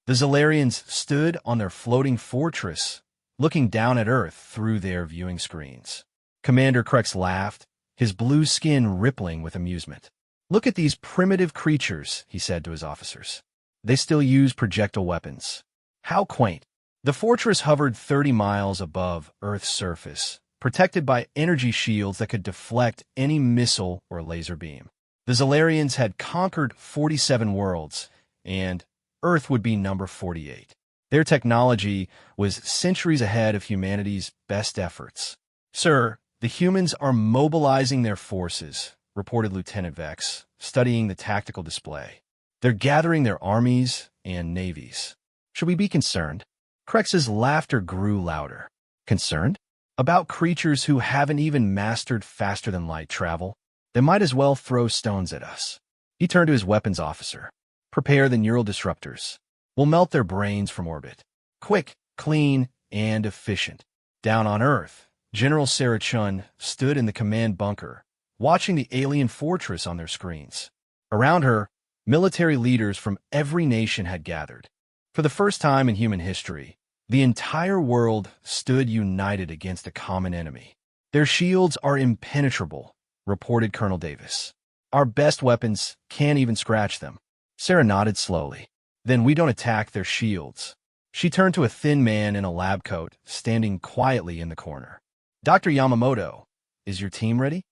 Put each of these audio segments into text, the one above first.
The Zalarians stood on their floating fortress, looking down at Earth through their viewing screens. Commander Krex laughed, his blue skin rippling with amusement. "Look at these primitive creatures," he said to his officers. "They still use projectile weapons. How quaint." The fortress hovered 30 miles above Earth's surface, protected by energy shields that could deflect any missile or laser beam. The Zalarians had conquered 47 worlds, and Earth would be number 48. Their technology was centuries ahead of humanity's best efforts. "Sir, the humans are mobilizing their forces," reported Lieutenant Vex, studying the tactical display. "They're gathering their armies and navies. Should we be concerned?" Krex's laughter grew louder. "Concerned? About creatures who haven't even mastered faster-than-light travel? They might as well throw stones at us." He turned to his weapons officer. "Prepare the neural disruptors. We'll melt their brains from orbit. Quick, clean, and efficient." Down on Earth, General Sarah Chun stood in the command bunker, watching the alien fortress on their screens. Around her, military leaders from every nation had gathered. For the first time in human history, the entire world stood united against a common enemy. "Their shields are impenetrable," reported Colonel Davis. "Our best weapons can't even scratch them." Sarah nodded slowly. "Then we don't attack their shields." She turned to a thin man in a lab coat, standing quietly in the corner. "Dr. Yamamoto, is your team ready?"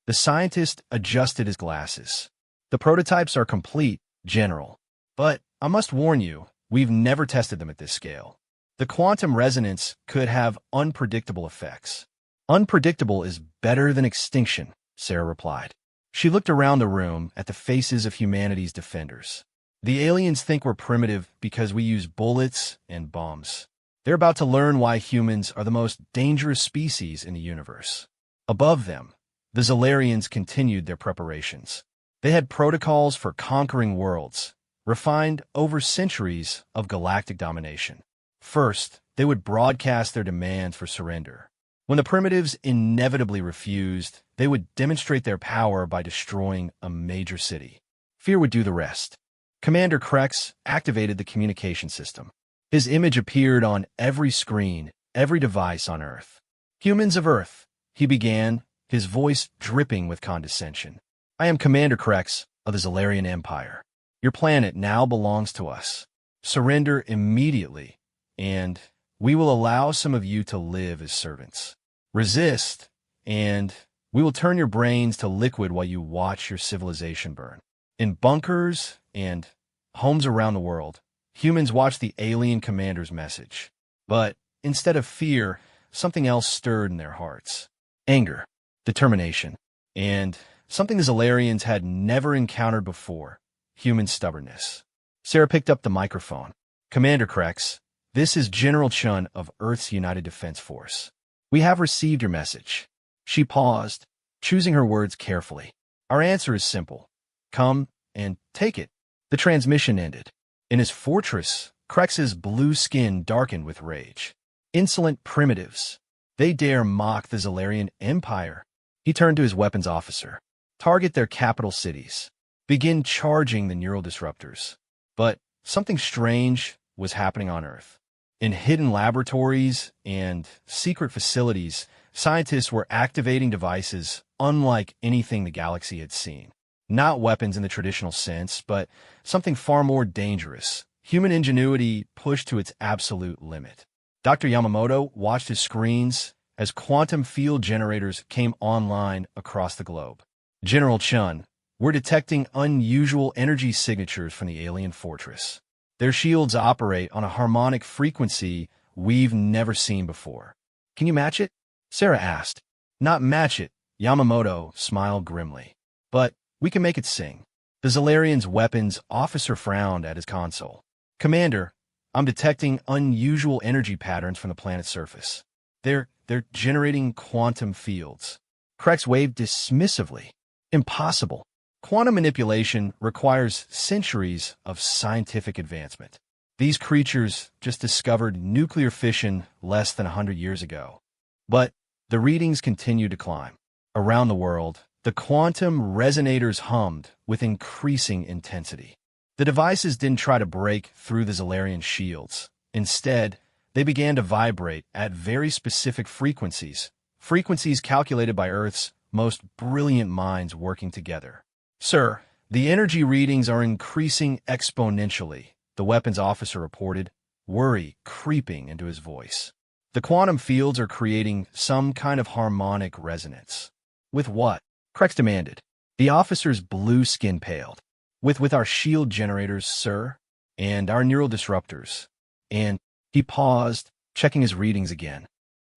The scientist adjusted his glasses. "The prototypes are complete, General. But I must warn you, we've never tested them at this scale. The quantum resonance could have unpredictable effects." "Unpredictable is better than extinction," Sarah replied. She looked around the room at the faces of humanity's defenders. "The aliens think we're primitive because we use bullets and bombs. They're about to learn why humans are the most dangerous species in the universe." Above them, the Zalarians continued their preparations. They had protocols for conquering worlds, refined over centuries of galactic domination. First, they would broadcast their demands for surrender. When the primitives inevitably refused, they would demonstrate their power by destroying a major city. Fear would do the rest. Commander Krex activated the communication system. His image appeared on every screen, every device on Earth. "Humans of Earth," he began, his voice dripping with condescension. "I am Commander Krex of the Zalarian Empire. Your planet now belongs to us. Surrender immediately, and we will allow some of you to live as servants. Resist, and we will turn your brains to liquid while you watch your civilization burn." In bunkers and homes around the world, humans watched the alien commander's message. But instead of fear, something else stirred in their hearts. Anger, determination, and something the Zalarians had never encountered before: human stubbornness. Sarah picked up the microphone. "Commander Krex, this is General Chun of Earth's United Defense Force. We have received your message." She paused, choosing her words carefully. "Our answer is simple. Come and take it." The transmission ended. In his fortress, Krex's blue skin darkened with rage. Insolent primitives. They dare mock the Zalarian Empire. He turned to his weapons officer. "Target their capital cities. Begin charging the neural disruptors." But something strange was happening on Earth. In hidden laboratories and secret facilities, scientists were activating devices unlike anything the galaxy had seen. Not weapons in the traditional sense, but something far more dangerous. Human ingenuity pushed to its absolute limit. Dr. Yamamoto watched his screens as quantum field generators came online across the globe. "General Chun, we're detecting unusual energy signatures from the alien fortress. Their shields operate on a harmonic frequency we've never seen before." "Can you match it?" Sarah asked. "Not match it," Yamamoto smiled grimly. "But we can make it sing." The Zalarian's weapons officer frowned at his console. "Commander, I'm detecting unusual energy patterns from the planet's surface. They're generating quantum fields." Krex waved dismissively. "Impossible. Quantum manipulation requires centuries of scientific advancement. These creatures just discovered nuclear fission less than 100 years ago." But the readings continued to climb. Around the world, the quantum resonators hummed with increasing intensity. The devices didn't try to break through the Zolarian shields. Instead, they began to vibrate at very specific frequencies, frequencies calculated by Earth's most brilliant minds working together. Sir, the energy readings are increasing exponentially, the weapons officer reported, worry creeping into his voice. The quantum fields are creating some kind of harmonic resonance. With what? Krex demanded. The officer's blue skin paled. With our shield generators, sir, and our neural disruptors. And he paused, checking his readings again.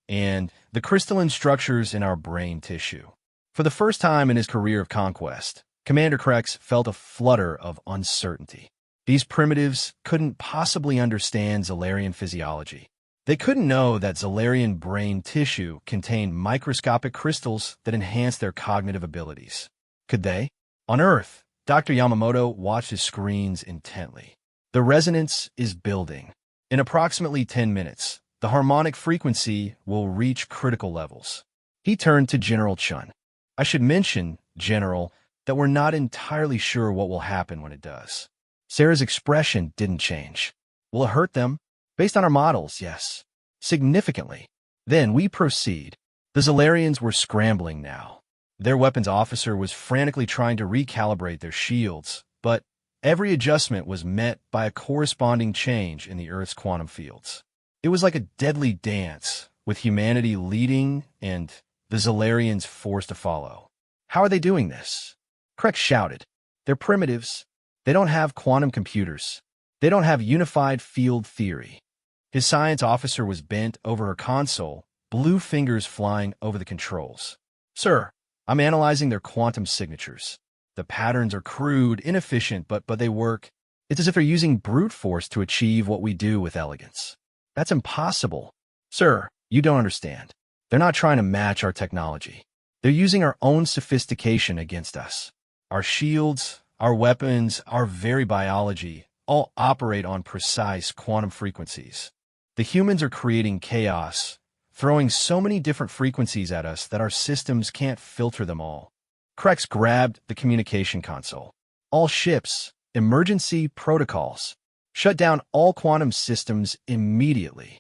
And the crystalline structures in our brain tissue. For the first time in his career of conquest, Commander Krex felt a flutter of uncertainty. These primitives couldn't possibly understand Zolarian physiology. They couldn't know that Zolarian brain tissue contained microscopic crystals that enhanced their cognitive abilities. Could they? On Earth, Dr. Yamamoto watched his screens intently. The resonance is building. In approximately 10 minutes, the harmonic frequency will reach critical levels. He turned to General Chun. I should mention, General, that we're not entirely sure what will happen when it does. Sarah's expression didn't change. Will it hurt them? Based on our models, yes. Significantly. Then we proceed. The Zolarians were scrambling now. Their weapons officer was frantically trying to recalibrate their shields, but every adjustment was met by a corresponding change in the Earth's quantum fields. It was like a deadly dance, with humanity leading and the Zolarians forced to follow. How are they doing this? Krex shouted. They're primitives. They don't have quantum computers. They don't have unified field theory. His science officer was bent over her console, blue fingers flying over the controls. Sir, I'm analyzing their quantum signatures. The patterns are crude, inefficient, but they work. It's as if they're using brute force to achieve what we do with elegance. That's impossible. Sir, you don't understand. They're not trying to match our technology. They're using our own sophistication against us. Our shields, our weapons, our very biology all operate on precise quantum frequencies. The humans are creating chaos, throwing so many different frequencies at us that our systems can't filter them all. Krex grabbed the communication console. All ships, emergency protocols. Shut down all quantum systems immediately.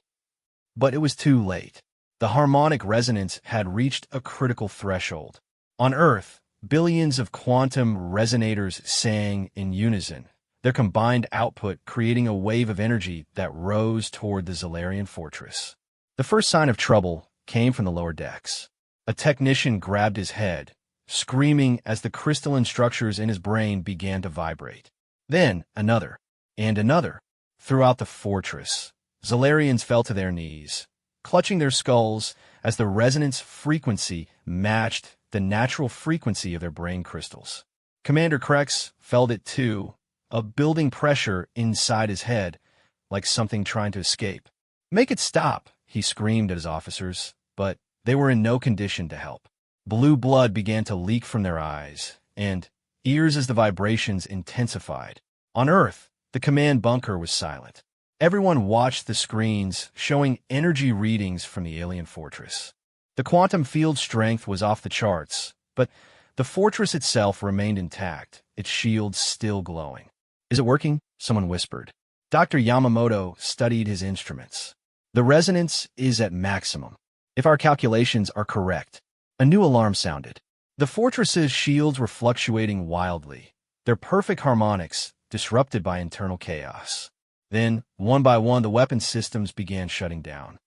But it was too late. The harmonic resonance had reached a critical threshold. On Earth, billions of quantum resonators sang in unison, their combined output creating a wave of energy that rose toward the Zolarian fortress. The first sign of trouble came from the lower decks. A technician grabbed his head, screaming as the crystalline structures in his brain began to vibrate. Then another, and another. Throughout the fortress, Zolarians fell to their knees, clutching their skulls as the resonance frequency matched the natural frequency of their brain crystals. Commander Krex felt it too, a building pressure inside his head, like something trying to escape. Make it stop, he screamed at his officers, but they were in no condition to help. Blue blood began to leak from their eyes and ears as the vibrations intensified. On Earth, the command bunker was silent. Everyone watched the screens showing energy readings from the alien fortress. The quantum field strength was off the charts, but the fortress itself remained intact, its shields still glowing. Is it working? Someone whispered. Dr. Yamamoto studied his instruments. The resonance is at maximum. If our calculations are correct. A new alarm sounded. The fortress's shields were fluctuating wildly, their perfect harmonics disrupted by internal chaos. Then, one by one, the weapon systems began shutting down.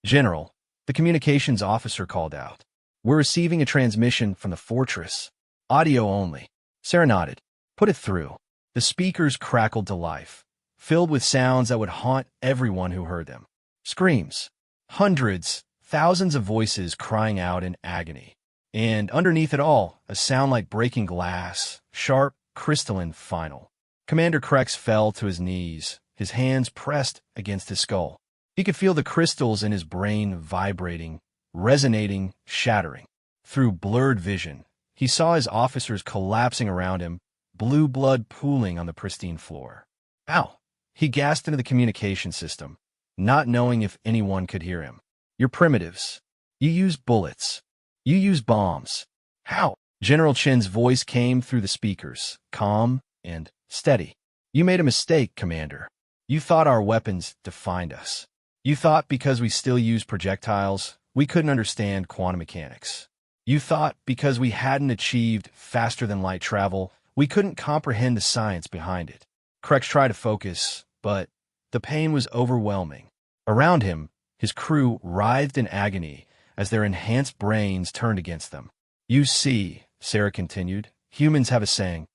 General, the communications officer called out. We're receiving a transmission from the fortress. Audio only. Sarah nodded. Put it through. The speakers crackled to life, filled with sounds that would haunt everyone who heard them. Screams. Hundreds, thousands of voices crying out in agony. And underneath it all, a sound like breaking glass, sharp, crystalline, final. Commander Krex fell to his knees, his hands pressed against his skull. He could feel the crystals in his brain vibrating, resonating, shattering. Through blurred vision, he saw his officers collapsing around him, blue blood pooling on the pristine floor. Ow! He gasped into the communication system, not knowing if anyone could hear him. You're primitives. You use bullets. You use bombs. How? General Chen's voice came through the speakers, calm and steady. You made a mistake, Commander. You thought our weapons defined us. You thought because we still use projectiles, we couldn't understand quantum mechanics. You thought because we hadn't achieved faster-than-light travel, we couldn't comprehend the science behind it. Krex tried to focus, but the pain was overwhelming. Around him, his crew writhed in agony as their enhanced brains turned against them. You see, Sarah continued, humans have a saying,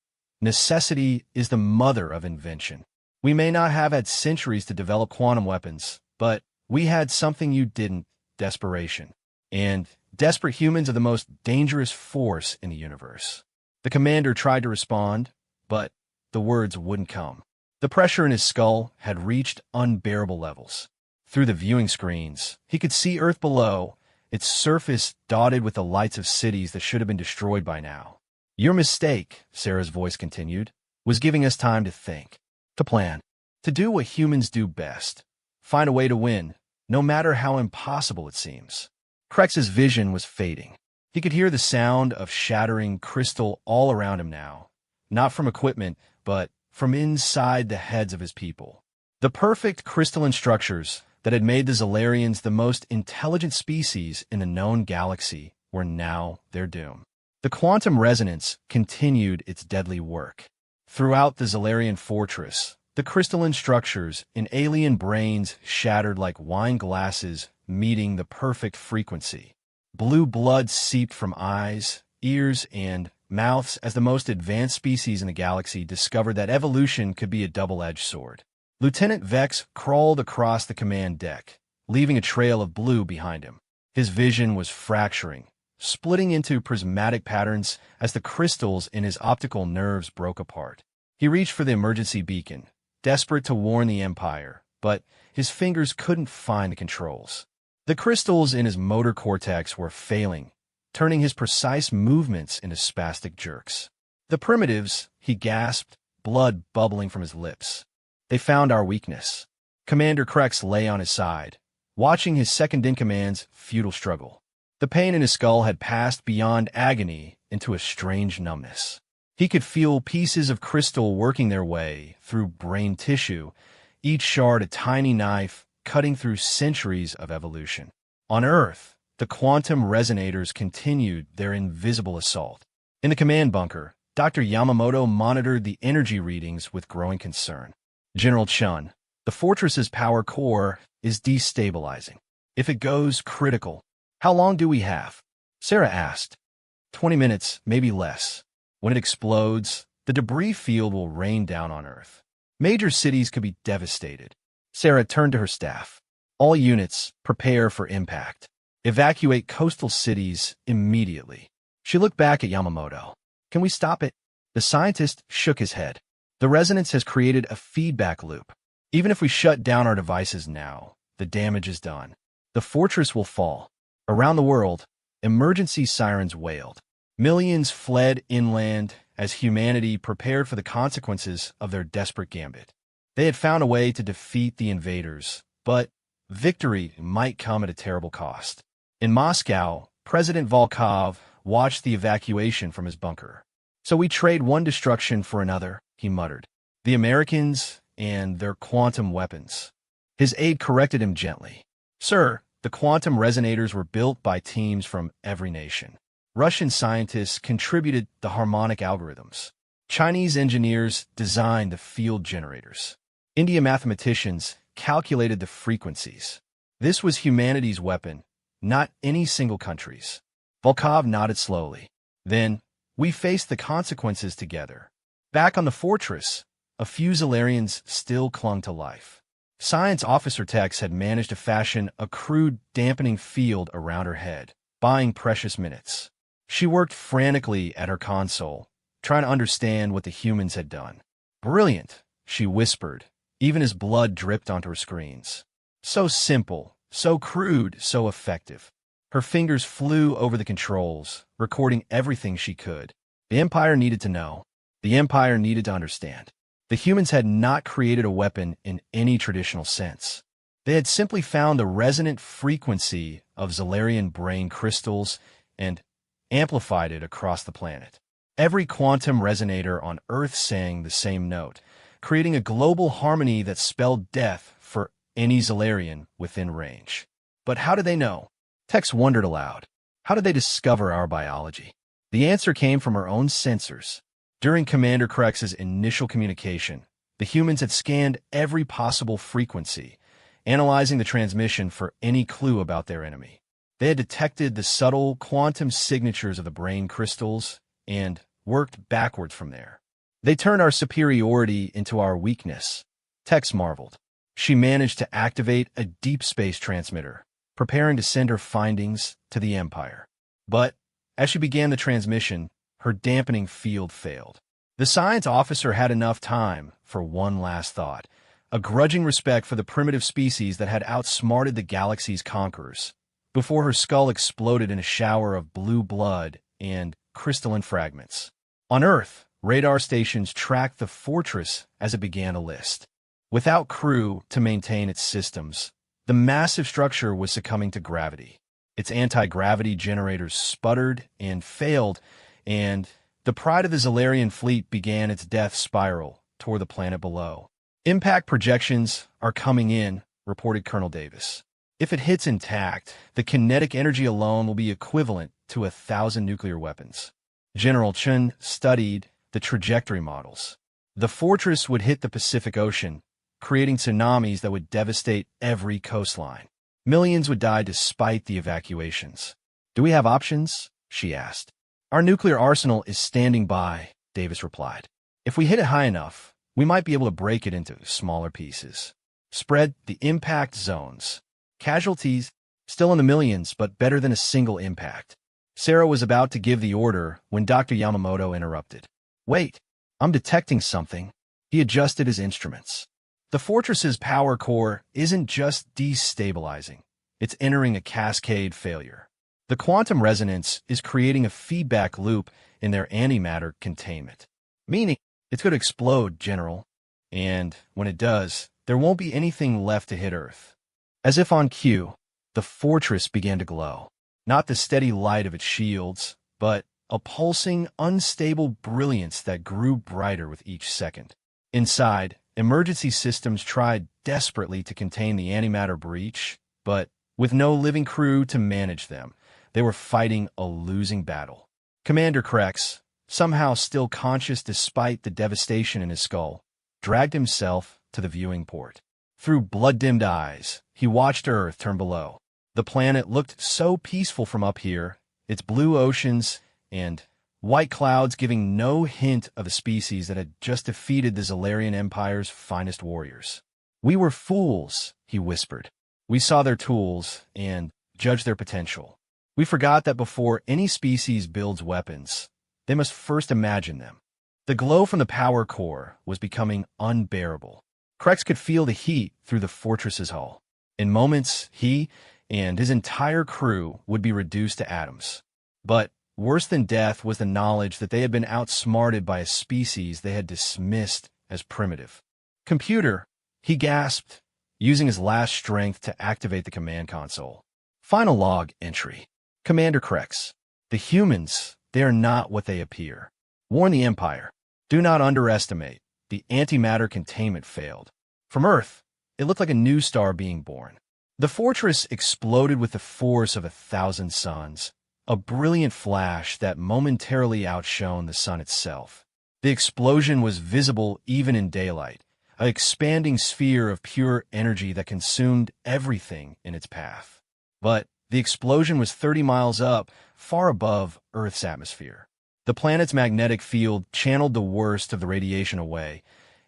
necessity is the mother of invention. We may not have had centuries to develop quantum weapons, but we had something you didn't, desperation. And desperate humans are the most dangerous force in the universe. The commander tried to respond, but the words wouldn't come. The pressure in his skull had reached unbearable levels. Through the viewing screens, he could see Earth below, its surface dotted with the lights of cities that should have been destroyed by now. Your mistake, Sarah's voice continued, was giving us time to think, to plan, to do what humans do best, find a way to win, no matter how impossible it seems. Krex's vision was fading. He could hear the sound of shattering crystal all around him now, not from equipment, but from inside the heads of his people. The perfect crystalline structures that had made the Zolarians the most intelligent species in the known galaxy were now their doom. The quantum resonance continued its deadly work. Throughout the Zolarian fortress, the crystalline structures in alien brains shattered like wine glasses meeting the perfect frequency. Blue blood seeped from eyes, ears, and mouths as the most advanced species in the galaxy discovered that evolution could be a double-edged sword. Lieutenant Vex crawled across the command deck, leaving a trail of blue behind him. His vision was fracturing, splitting into prismatic patterns as the crystals in his optical nerves broke apart. He reached for the emergency beacon, desperate to warn the Empire, but his fingers couldn't find the controls. The crystals in his motor cortex were failing, turning his precise movements into spastic jerks. The primitives, he gasped, blood bubbling from his lips. They found our weakness. Commander Krex lay on his side, watching his second-in-command's futile struggle. The pain in his skull had passed beyond agony into a strange numbness. He could feel pieces of crystal working their way through brain tissue, each shard a tiny knife cutting through centuries of evolution. On Earth, the quantum resonators continued their invisible assault. In the command bunker, Dr. Yamamoto monitored the energy readings with growing concern. General Chun, the fortress's power core is destabilizing. If it goes critical, how long do we have? Sarah asked. 20 minutes, maybe less. When it explodes, the debris field will rain down on Earth. Major cities could be devastated. Sarah turned to her staff. All units, prepare for impact. Evacuate coastal cities immediately. She looked back at Yamamoto. Can we stop it? The scientist shook his head. The resonance has created a feedback loop. Even if we shut down our devices now, the damage is done. The fortress will fall. Around the world, emergency sirens wailed. Millions fled inland as humanity prepared for the consequences of their desperate gambit. They had found a way to defeat the invaders, but victory might come at a terrible cost. In Moscow, President Volkov watched the evacuation from his bunker. So we trade one destruction for another, he muttered. The Americans and their quantum weapons. His aide corrected him gently. Sir, the quantum resonators were built by teams from every nation. Russian scientists contributed the harmonic algorithms. Chinese engineers designed the field generators. Indian mathematicians calculated the frequencies. This was humanity's weapon, not any single country's. Volkov nodded slowly. Then, we faced the consequences together. Back on the fortress, a few Zolarians still clung to life. Science officer Tex had managed to fashion a crude dampening field around her head, buying precious minutes. She worked frantically at her console, trying to understand what the humans had done. Brilliant, she whispered, even as blood dripped onto her screens. So simple, so crude, so effective. Her fingers flew over the controls, recording everything she could. The Empire needed to know. The Empire needed to understand. The humans had not created a weapon in any traditional sense. They had simply found the resonant frequency of Zolarian brain crystals and amplified it across the planet. Every quantum resonator on Earth sang the same note, creating a global harmony that spelled death for any Zolarian within range. But how did they know? Tex wondered aloud. How did they discover our biology? The answer came from our own sensors. During Commander Crex's initial communication, the humans had scanned every possible frequency, analyzing the transmission for any clue about their enemy. They had detected the subtle quantum signatures of the brain crystals and worked backwards from there. They turned our superiority into our weakness. Tex marveled. She managed to activate a deep space transmitter, preparing to send her findings to the Empire. But as she began the transmission, her dampening field failed. The science officer had enough time for one last thought, a grudging respect for the primitive species that had outsmarted the galaxy's conquerors, before her skull exploded in a shower of blue blood and crystalline fragments. On Earth, radar stations tracked the fortress as it began to list. Without crew to maintain its systems, the massive structure was succumbing to gravity. Its anti-gravity generators sputtered and failed, and the pride of the Zolarian fleet began its death spiral toward the planet below. Impact projections are coming in, reported Colonel Davis. If it hits intact, the kinetic energy alone will be equivalent to 1,000 nuclear weapons. General Chen studied the trajectory models. The fortress would hit the Pacific Ocean, creating tsunamis that would devastate every coastline. Millions would die despite the evacuations. Do we have options? She asked. Our nuclear arsenal is standing by, Davis replied. If we hit it high enough, we might be able to break it into smaller pieces. Spread the impact zones. Casualties, still in the millions, but better than a single impact. Sarah was about to give the order when Dr. Yamamoto interrupted. Wait, I'm detecting something. He adjusted his instruments. The fortress's power core isn't just destabilizing. It's entering a cascade failure. The quantum resonance is creating a feedback loop in their antimatter containment. Meaning, it's going to explode, General. And when it does, there won't be anything left to hit Earth. As if on cue, the fortress began to glow. Not the steady light of its shields, but a pulsing, unstable brilliance that grew brighter with each second. Inside, emergency systems tried desperately to contain the antimatter breach, but with no living crew to manage them, they were fighting a losing battle. Commander Crex, somehow still conscious despite the devastation in his skull, dragged himself to the viewing port. Through blood-dimmed eyes, he watched Earth turn below. The planet looked so peaceful from up here, its blue oceans and white clouds giving no hint of a species that had just defeated the Zolarian Empire's finest warriors. We were fools, he whispered. We saw their tools and judged their potential. We forgot that before any species builds weapons, they must first imagine them. The glow from the power core was becoming unbearable. Crex could feel the heat through the fortress's hull. In moments, he and his entire crew would be reduced to atoms. But worse than death was the knowledge that they had been outsmarted by a species they had dismissed as primitive. Computer, he gasped, using his last strength to activate the command console. Final log entry. Commander Crex, the humans, they are not what they appear. Warn the Empire. Do not underestimate. The antimatter containment failed. From Earth, it looked like a new star being born. The fortress exploded with the force of 1,000 suns, a brilliant flash that momentarily outshone the sun itself. The explosion was visible even in daylight, an expanding sphere of pure energy that consumed everything in its path. But the explosion was 30 miles up, far above Earth's atmosphere. The planet's magnetic field channeled the worst of the radiation away,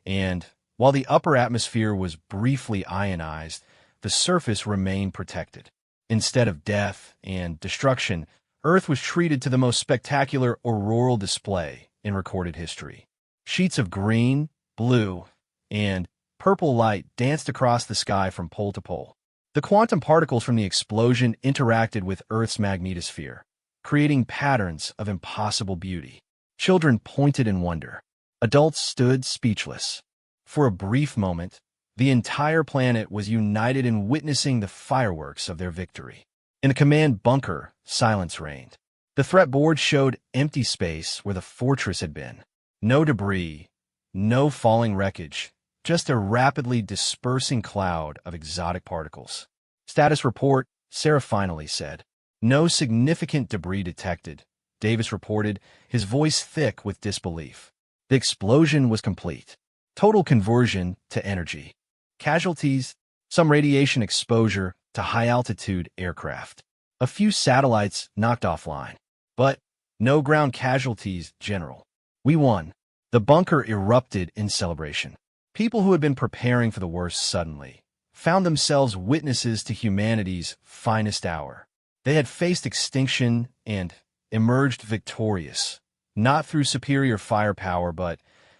and while the upper atmosphere was briefly ionized, the surface remained protected. Instead of death and destruction, Earth was treated to the most spectacular auroral display in recorded history. Sheets of green, blue, and purple light danced across the sky from pole to pole. The quantum particles from the explosion interacted with Earth's magnetosphere, creating patterns of impossible beauty. Children pointed in wonder. Adults stood speechless. For a brief moment, the entire planet was united in witnessing the fireworks of their victory. In the command bunker, silence reigned. The threat board showed empty space where the fortress had been. No debris, No falling wreckage, just a rapidly dispersing cloud of exotic particles. Status report, Sarah finally said. No significant debris detected, Davis reported, his voice thick with disbelief. The explosion was complete. Total conversion to energy. Casualties, some radiation exposure to high-altitude aircraft. A few satellites knocked offline. But no ground casualties, General. We won. The bunker erupted in celebration. People who had been preparing for the worst suddenly found themselves witnesses to humanity's finest hour. They had faced extinction and emerged victorious, not through superior firepower, but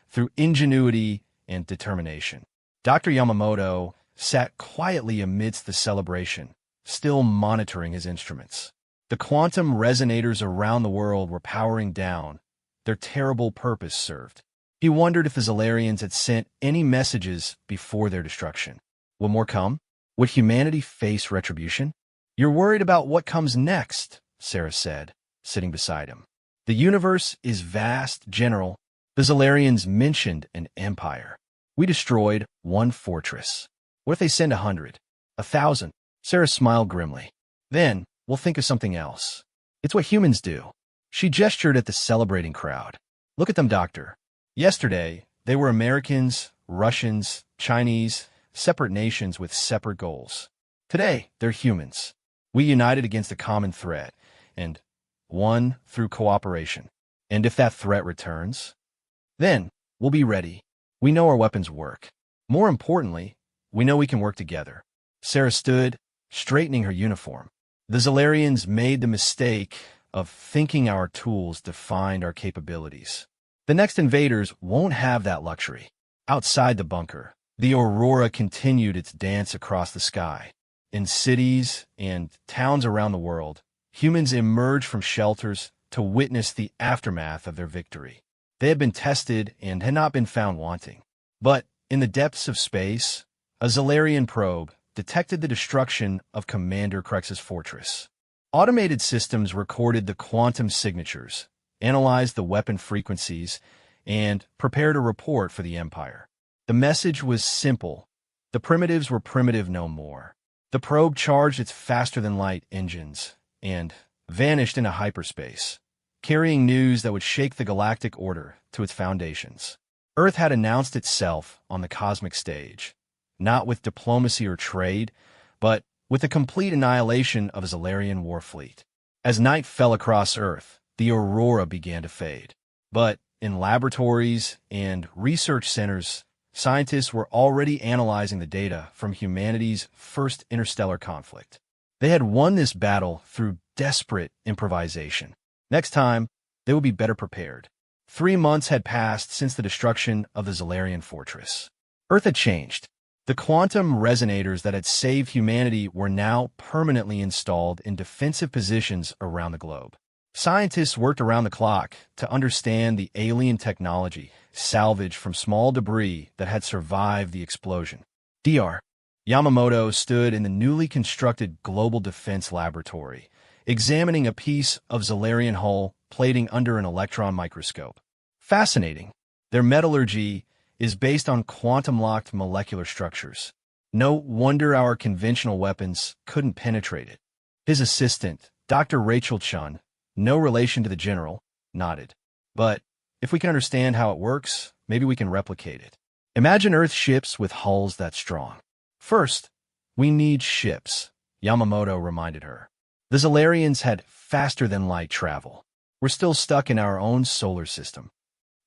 through ingenuity and determination. Dr. Yamamoto sat quietly amidst the celebration, still monitoring his instruments. The quantum resonators around the world were powering down. Their terrible purpose served. He wondered if the Zolarians had sent any messages before their destruction. Will more come? Would humanity face retribution? You're worried about what comes next, Sarah said, sitting beside him. The universe is vast, General. The Zolarians mentioned an empire. We destroyed one fortress. What if they send 100? 1,000? Sarah smiled grimly. Then we'll think of something else. It's what humans do. She gestured at the celebrating crowd. Look at them, Doctor. Yesterday, they were Americans, Russians, Chinese, separate nations with separate goals. Today, they're humans. We united against a common threat, and won through cooperation. And if that threat returns, then we'll be ready. We know our weapons work. More importantly, we know we can work together. Sarah stood, straightening her uniform. The Zolarians made the mistake of thinking our tools defined our capabilities. The next invaders won't have that luxury. Outside the bunker, the aurora continued its dance across the sky. In cities and towns around the world, humans emerged from shelters to witness the aftermath of their victory. They had been tested and had not been found wanting. But in the depths of space, a Zolarian probe detected the destruction of Commander Krex's fortress. Automated systems recorded the quantum signatures, analyzed the weapon frequencies, and prepared a report for the Empire. The message was simple. The primitives were primitive no more. The probe charged its faster-than-light engines and vanished into hyperspace, carrying news that would shake the galactic order to its foundations. Earth had announced itself on the cosmic stage, not with diplomacy or trade, but with the complete annihilation of a Zolarian war fleet. As night fell across Earth, the aurora began to fade. But in laboratories and research centers, scientists were already analyzing the data from humanity's first interstellar conflict. They had won this battle through desperate improvisation. Next time, they would be better prepared. 3 months had passed since the destruction of the Zolarian fortress. Earth had changed. The quantum resonators that had saved humanity were now permanently installed in defensive positions around the globe. Scientists worked around the clock to understand the alien technology salvaged from small debris that had survived the explosion. Dr. Yamamoto stood in the newly constructed Global Defense Laboratory, examining a piece of Zolarian hull plating under an electron microscope. Fascinating. Their metallurgy is based on quantum-locked molecular structures. No wonder our conventional weapons couldn't penetrate it. His assistant, Dr. Rachel Chun, no relation to the general, nodded. But if we can understand how it works, maybe we can replicate it. Imagine Earth ships with hulls that strong. First, we need ships, Yamamoto reminded her. The Zolarians had faster-than-light travel. We're still stuck in our own solar system.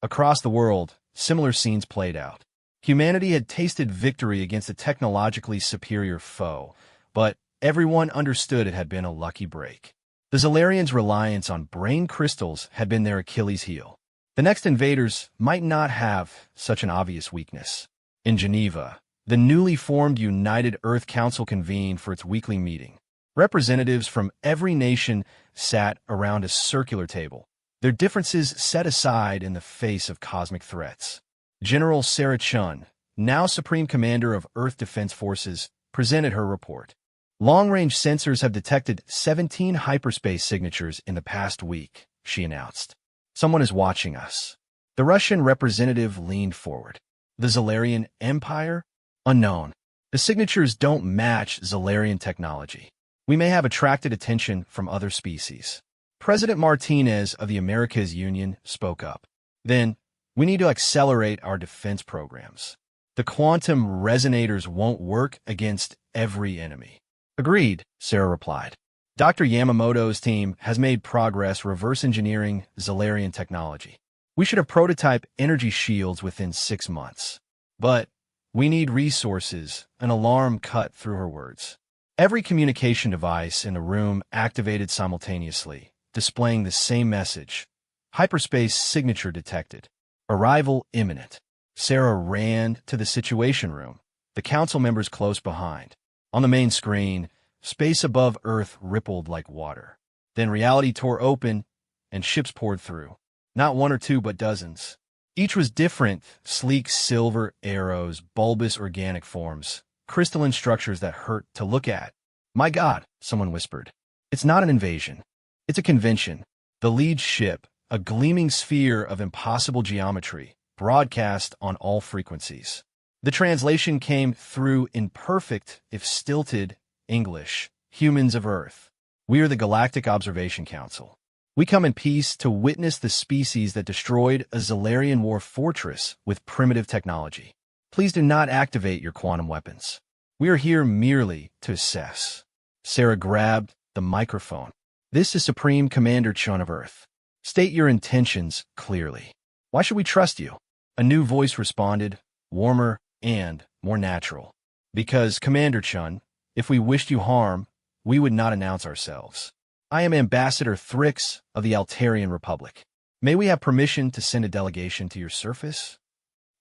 Across the world, similar scenes played out. Humanity had tasted victory against a technologically superior foe, but everyone understood it had been a lucky break. The Zolarians' reliance on brain crystals had been their Achilles heel. The next invaders might not have such an obvious weakness. In Geneva, the newly formed United Earth Council convened for its weekly meeting. Representatives from every nation sat around a circular table, their differences set aside in the face of cosmic threats. General Sarah Chun, now Supreme Commander of Earth Defense Forces, presented her report. Long-range sensors have detected 17 hyperspace signatures in the past week, she announced. Someone is watching us. The Russian representative leaned forward. The Zalarian Empire? Unknown. The signatures don't match Zalarian technology. We may have attracted attention from other species. President Martinez of the Americas Union spoke up. Then, we need to accelerate our defense programs. The quantum resonators won't work against every enemy. Agreed, Sarah replied. Dr. Yamamoto's team has made progress reverse engineering Zalarian technology. We should have prototyped energy shields within 6 months. But we need resources, an alarm cut through her words. Every communication device in the room activated simultaneously, displaying the same message. Hyperspace signature detected. Arrival imminent. Sarah ran to the Situation Room, the council members close behind. On the main screen, space above Earth rippled like water. Then reality tore open, and ships poured through. Not one or two, but dozens. Each was different, sleek silver arrows, bulbous organic forms, crystalline structures that hurt to look at. My God, someone whispered. It's not an invasion. It's a convention. The lead ship, a gleaming sphere of impossible geometry, broadcast on all frequencies. The translation came through in perfect, if stilted, English. Humans of Earth. We are the Galactic Observation Council. We come in peace to witness the species that destroyed a Zalarian war fortress with primitive technology. Please do not activate your quantum weapons. We are here merely to assess. Sarah grabbed the microphone. This is Supreme Commander Chun of Earth. State your intentions clearly. Why should we trust you? A new voice responded, warmer and more natural. Because, Commander Chun, if we wished you harm, we would not announce ourselves. I am Ambassador Thrix of the Altarian Republic. May we have permission to send a delegation to your surface?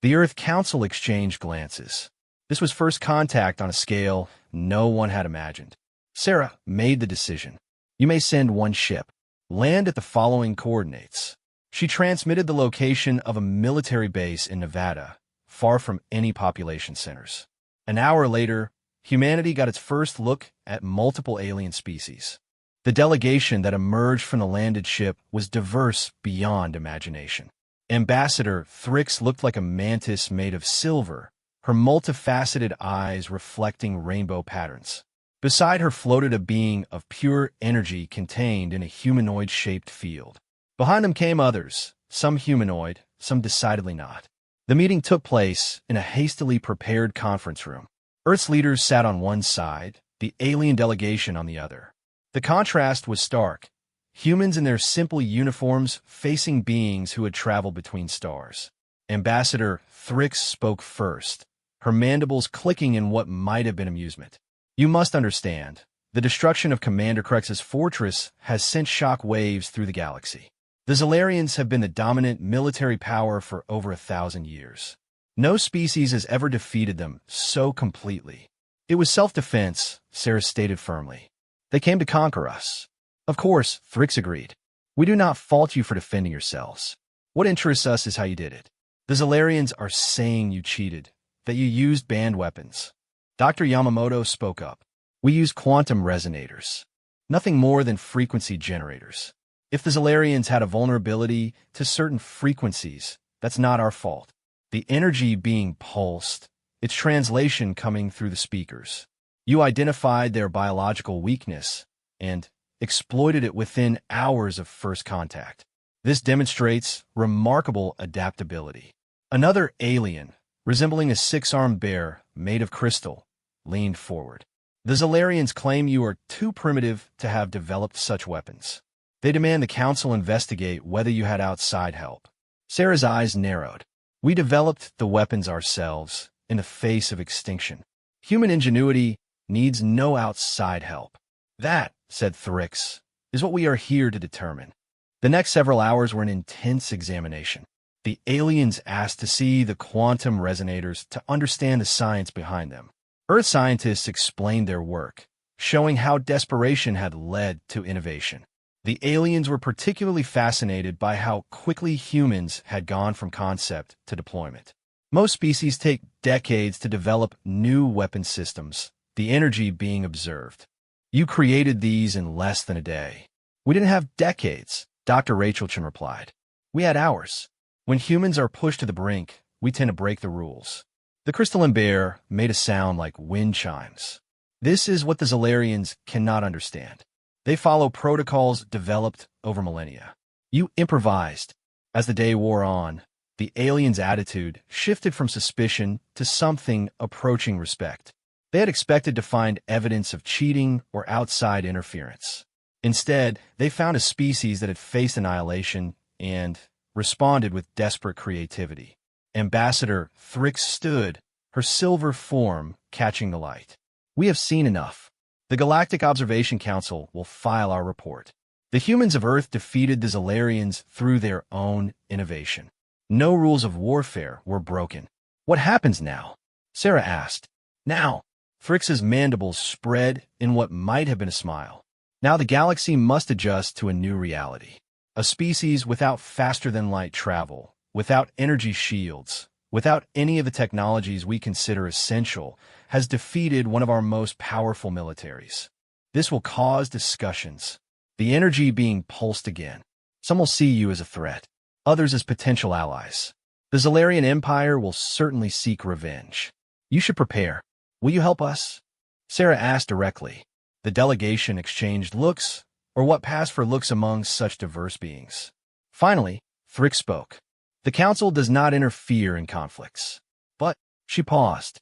The Earth Council exchanged glances. This was first contact on a scale no one had imagined. Sarah made the decision. You may send one ship. Land at the following coordinates. She transmitted the location of a military base in Nevada, far from any population centers. An hour later, humanity got its first look at multiple alien species. The delegation that emerged from the landed ship was diverse beyond imagination. Ambassador Thrix looked like a mantis made of silver, her multifaceted eyes reflecting rainbow patterns. Beside her floated a being of pure energy contained in a humanoid-shaped field. Behind them came others, some humanoid, some decidedly not. The meeting took place in a hastily prepared conference room. Earth's leaders sat on one side, the alien delegation on the other. The contrast was stark. Humans in their simple uniforms facing beings who had traveled between stars. Ambassador Thrix spoke first, her mandibles clicking in what might have been amusement. You must understand, the destruction of Commander Crex's fortress has sent shock waves through the galaxy. The Zalarians have been the dominant military power for over 1,000 years. No species has ever defeated them so completely. It was self-defense, Sarah stated firmly. They came to conquer us. Of course, Thrix agreed. We do not fault you for defending yourselves. What interests us is how you did it. The Zalarians are saying you cheated, that you used banned weapons. Dr. Yamamoto spoke up. We use quantum resonators. Nothing more than frequency generators. If the Zalarians had a vulnerability to certain frequencies, that's not our fault. The energy being pulsed, its translation coming through the speakers. You identified their biological weakness and exploited it within hours of first contact. This demonstrates remarkable adaptability. Another alien, resembling a 6-armed bear made of crystal, leaned forward. The Zalarians claim you are too primitive to have developed such weapons. They demand the Council investigate whether you had outside help. Sarah's eyes narrowed. We developed the weapons ourselves in the face of extinction. Human ingenuity needs no outside help. That, said Thrix, is what we are here to determine. The next several hours were an intense examination. The aliens asked to see the quantum resonators to understand the science behind them. Earth scientists explained their work, showing how desperation had led to innovation. The aliens were particularly fascinated by how quickly humans had gone from concept to deployment. Most species take decades to develop new weapon systems, the energy being observed. You created these in less than a day. We didn't have decades, Dr. Rachel Chen replied. We had hours. When humans are pushed to the brink, we tend to break the rules. The crystalline bear made a sound like wind chimes. This is what the Zolarians cannot understand. They follow protocols developed over millennia. You improvised. As the day wore on, the aliens' attitude shifted from suspicion to something approaching respect. They had expected to find evidence of cheating or outside interference. Instead, they found a species that had faced annihilation and responded with desperate creativity. Ambassador Thrix stood, her silver form catching the light. We have seen enough. The Galactic Observation Council will file our report. The humans of Earth defeated the Zolarians through their own innovation. No rules of warfare were broken. What happens now? Sarah asked. Now. Thrix's mandibles spread in what might have been a smile. Now the galaxy must adjust to a new reality. A species without faster-than-light travel, without energy shields, without any of the technologies we consider essential, has defeated one of our most powerful militaries. This will cause discussions. The energy being pulsed again. Some will see you as a threat, others as potential allies. The Zolarian Empire will certainly seek revenge. You should prepare. Will you help us? Sarah asked directly. The delegation exchanged looks, or what passed for looks among such diverse beings. Finally, Thrix spoke. The Council does not interfere in conflicts. But, she paused.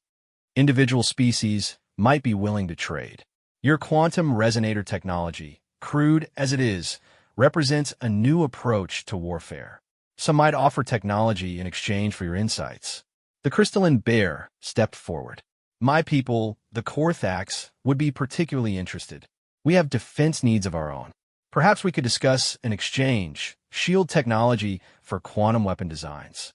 Individual species might be willing to trade. Your quantum resonator technology, crude as it is, represents a new approach to warfare. Some might offer technology in exchange for your insights. The crystalline bear stepped forward. My people, the Korthax, would be particularly interested. We have defense needs of our own. Perhaps we could discuss an exchange, shield technology for quantum weapon designs.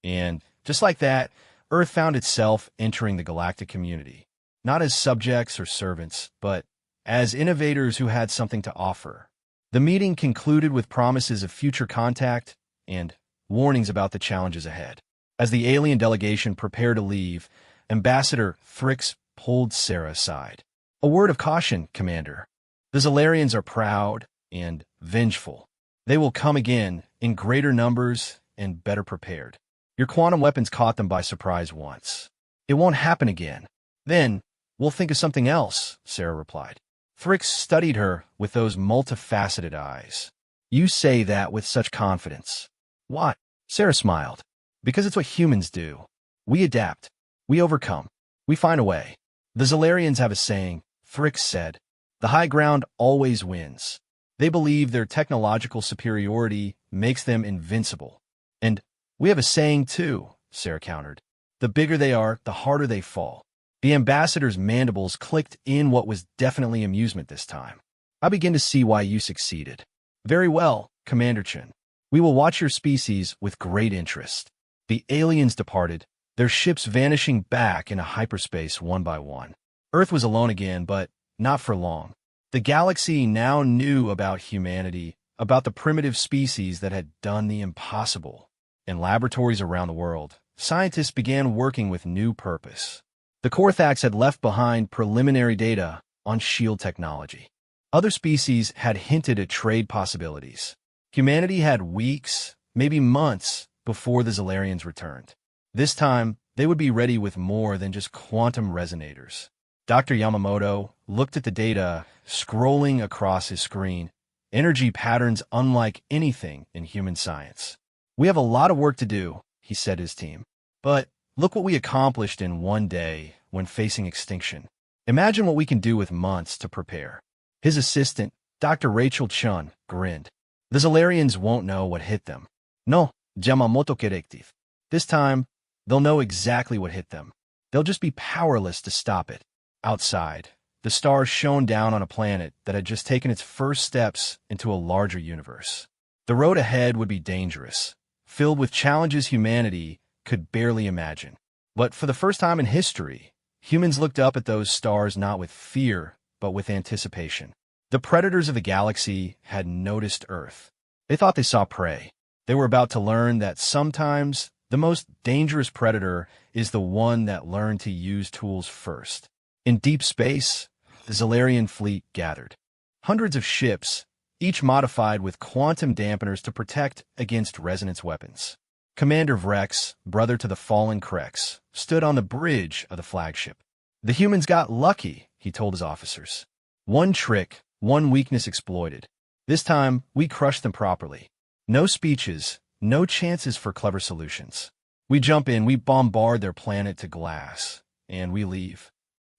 And, just like that, Earth found itself entering the galactic community, not as subjects or servants, but as innovators who had something to offer. The meeting concluded with promises of future contact and warnings about the challenges ahead. As the alien delegation prepared to leave, Ambassador Thrix pulled Sarah aside. A word of caution, Commander. The Zolarians are proud and vengeful. They will come again in greater numbers and better prepared. Your quantum weapons caught them by surprise once. It won't happen again. Then, we'll think of something else, Sarah replied. Thrix studied her with those multifaceted eyes. You say that with such confidence. Why? Sarah smiled. Because it's what humans do. We adapt. We overcome. We find a way. The Zolarians have a saying, Thrix said. The high ground always wins. They believe their technological superiority makes them invincible. And we have a saying too, Sarah countered. The bigger they are, the harder they fall. The ambassador's mandibles clicked in what was definitely amusement this time. I begin to see why you succeeded. Very well, Commander Chen. We will watch your species with great interest. The aliens departed, their ships vanishing back into hyperspace one by one. Earth was alone again, but not for long. The galaxy now knew about humanity, about the primitive species that had done the impossible. In laboratories around the world, scientists began working with new purpose. The Korthax had left behind preliminary data on shield technology. Other species had hinted at trade possibilities. Humanity had weeks, maybe months, before the Zolarians returned. This time, they would be ready with more than just quantum resonators. Dr. Yamamoto looked at the data, scrolling across his screen, energy patterns unlike anything in human science. We have a lot of work to do, he said to his team. But look what we accomplished in one day when facing extinction. Imagine what we can do with months to prepare. His assistant, Dr. Rachel Chun, grinned. The Zolarians won't know what hit them. No, Yamamoto corrective. This time, they'll know exactly what hit them. They'll just be powerless to stop it. Outside, the stars shone down on a planet that had just taken its first steps into a larger universe. The road ahead would be dangerous, filled with challenges humanity could barely imagine. But for the first time in history, humans looked up at those stars not with fear, but with anticipation. The predators of the galaxy had noticed Earth. They thought they saw prey. They were about to learn that sometimes the most dangerous predator is the one that learned to use tools first. In deep space, the Zolarian fleet gathered. Hundreds of ships, each modified with quantum dampeners to protect against resonance weapons. Commander Vrex, brother to the fallen Krex, stood on the bridge of the flagship. The humans got lucky, he told his officers. One trick, one weakness exploited. This time, we crushed them properly. No speeches, no chances for clever solutions. We jump in, we bombard their planet to glass, and we leave.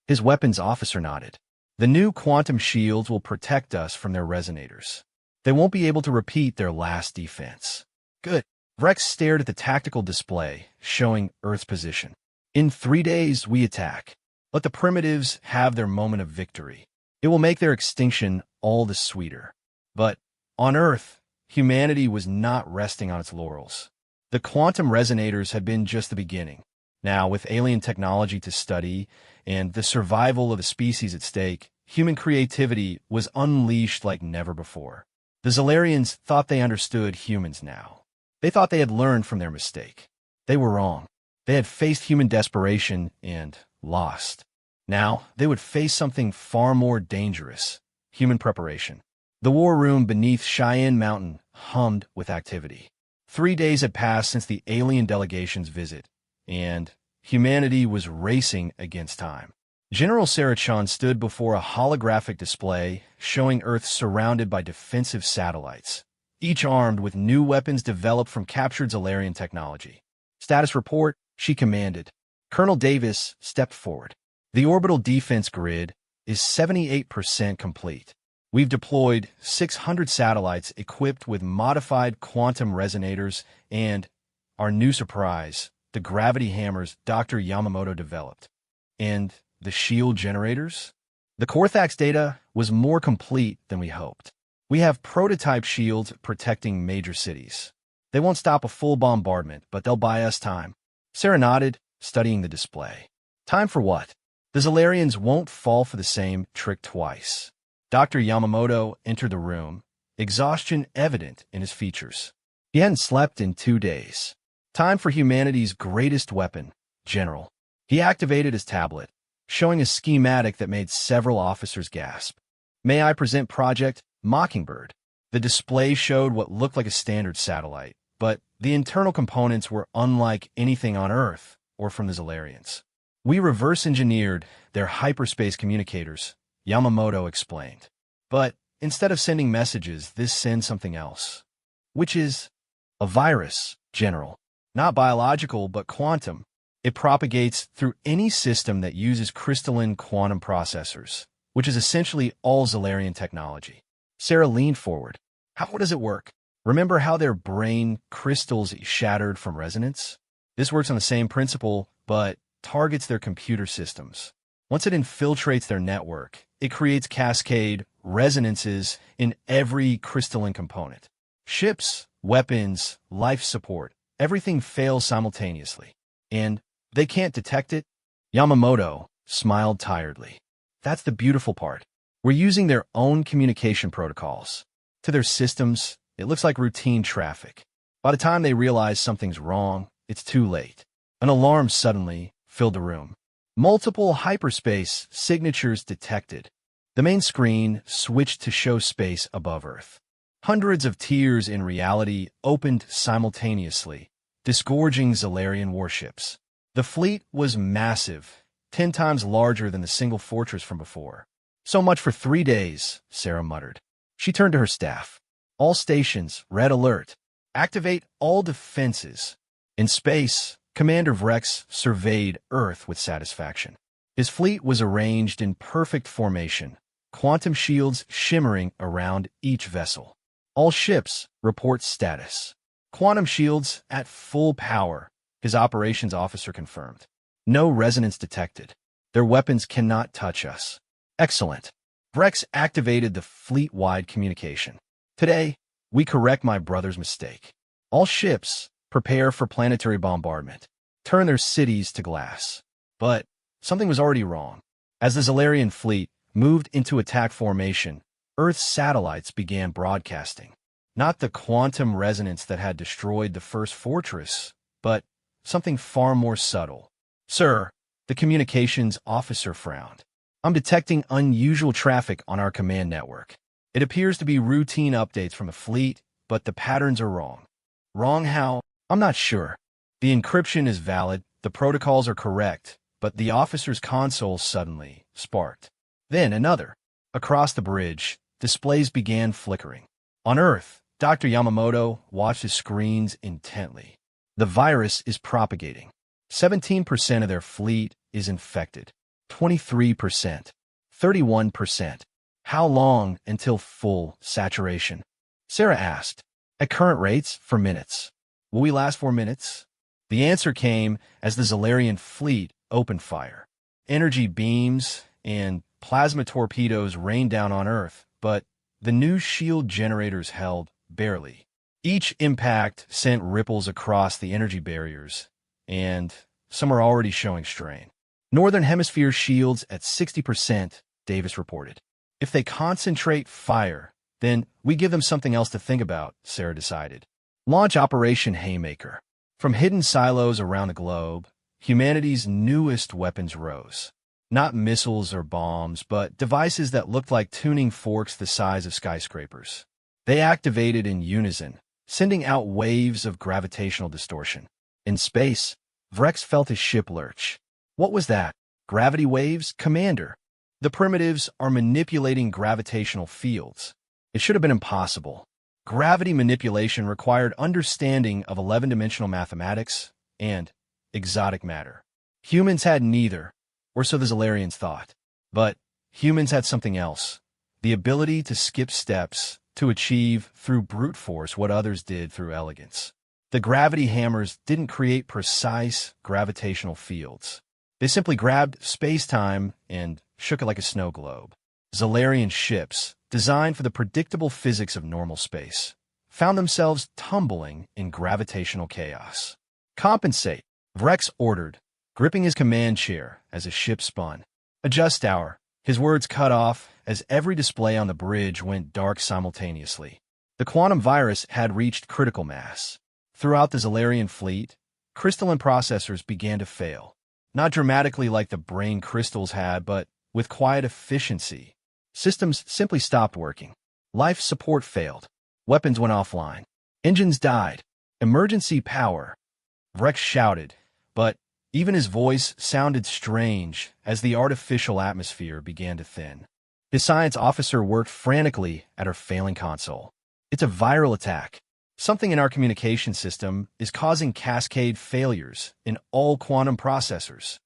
His weapons officer nodded. The new quantum shields will protect us from their resonators. They won't be able to repeat their last defense. Good. Vrex stared at the tactical display, showing Earth's position. In 3 days, we attack. Let the primitives have their moment of victory. It will make their extinction all the sweeter. But on Earth, humanity was not resting on its laurels. The quantum resonators had been just the beginning. Now, with alien technology to study and the survival of the species at stake, human creativity was unleashed like never before. The Zolarians thought they understood humans now. They thought they had learned from their mistake. They were wrong. They had faced human desperation and lost. Now, they would face something far more dangerous, human preparation. The war room beneath Cheyenne Mountain hummed with activity. 3 days had passed since the alien delegation's visit, and humanity was racing against time. General Sarachon stood before a holographic display showing Earth surrounded by defensive satellites, each armed with new weapons developed from captured Zolarian technology. Status report, she commanded. Colonel Davis stepped forward. The orbital defense grid is 78% complete. We've deployed 600 satellites equipped with modified quantum resonators and, our new surprise, the gravity hammers Dr. Yamamoto developed. And the shield generators? The Korthax data was more complete than we hoped. We have prototype shields protecting major cities. They won't stop a full bombardment, but they'll buy us time. Sarah nodded, studying the display. Time for what? The Zolarians won't fall for the same trick twice. Dr. Yamamoto entered the room, exhaustion evident in his features. He hadn't slept in 2 days. Time for humanity's greatest weapon, General. He activated his tablet, showing a schematic that made several officers gasp. May I present Project Mockingbird? The display showed what looked like a standard satellite, but the internal components were unlike anything on Earth or from the Zolarians. We reverse-engineered their hyperspace communicators, Yamamoto explained. But instead of sending messages, this sends something else. Which is a virus, General. Not biological, but quantum. It propagates through any system that uses crystalline quantum processors, which is essentially all Zolarian technology. Sarah leaned forward. How does it work? Remember how their brain crystals shattered from resonance? This works on the same principle, but targets their computer systems. Once it infiltrates their network, it creates cascade resonances in every crystalline component. Ships, weapons, life support, everything fails simultaneously. And they can't detect it? Yamamoto smiled tiredly. That's the beautiful part. We're using their own communication protocols. To their systems, it looks like routine traffic. By the time they realize something's wrong, it's too late. An alarm suddenly filled the room. Multiple hyperspace signatures detected. The main screen switched to show space above Earth. Hundreds of tiers in reality opened simultaneously, disgorging Zolarian warships. The fleet was massive, 10 times larger than the single fortress from before. So much for 3 days, Sarah muttered. She turned to her staff. All stations, red alert. Activate all defenses. In space, Commander Vrex surveyed Earth with satisfaction. His fleet was arranged in perfect formation, quantum shields shimmering around each vessel. All ships report status. Quantum shields at full power, his operations officer confirmed. No resonance detected. Their weapons cannot touch us. Excellent. Vrex activated the fleet-wide communication. Today, we correct my brother's mistake. All ships prepare for planetary bombardment. Turn their cities to glass. But something was already wrong. As the Zolarian fleet moved into attack formation, Earth's satellites began broadcasting. Not the quantum resonance that had destroyed the first fortress, but something far more subtle. Sir, the communications officer frowned. I'm detecting unusual traffic on our command network. It appears to be routine updates from the fleet, but the patterns are wrong. Wrong how? I'm not sure. The encryption is valid, the protocols are correct, but the officer's console suddenly sparked. Then another. Across the bridge, displays began flickering. On Earth, Dr. Yamamoto watched his screens intently. The virus is propagating. 17% of their fleet is infected. 23%. 31%. How long until full saturation? Sarah asked. At current rates, for minutes. Will we last 4 minutes? The answer came as the Zalarian fleet opened fire. Energy beams and plasma torpedoes rained down on Earth, but the new shield generators held barely. Each impact sent ripples across the energy barriers, and some are already showing strain. Northern Hemisphere shields at 60%, Davis reported. If they concentrate fire, then we give them something else to think about, Sarah decided. Launch Operation Haymaker. From hidden silos around the globe, humanity's newest weapons rose. Not missiles or bombs, but devices that looked like tuning forks the size of skyscrapers. They activated in unison, sending out waves of gravitational distortion. In space, Vrex felt his ship lurch. What was that? Gravity waves? Commander. The primitives are manipulating gravitational fields. It should have been impossible. Gravity manipulation required understanding of 11-dimensional mathematics and exotic matter. Humans had neither, or so the Zalarians thought. But humans had something else. The ability to skip steps, to achieve through brute force what others did through elegance. The gravity hammers didn't create precise gravitational fields. They simply grabbed space-time and shook it like a snow globe. Zalarian ships, designed for the predictable physics of normal space, found themselves tumbling in gravitational chaos. Compensate, Vrex ordered, gripping his command chair as his ship spun. Adjust hour. His words cut off as every display on the bridge went dark simultaneously. The quantum virus had reached critical mass. Throughout the Zalarian fleet, crystalline processors began to fail. Not dramatically like the brain crystals had, but with quiet efficiency. Systems simply stopped working. Life support failed. Weapons went offline. Engines died. Emergency power. Vrex shouted, but even his voice sounded strange as the artificial atmosphere began to thin. His science officer worked frantically at her failing console. It's a viral attack. Something in our communication system is causing cascade failures in all quantum processors.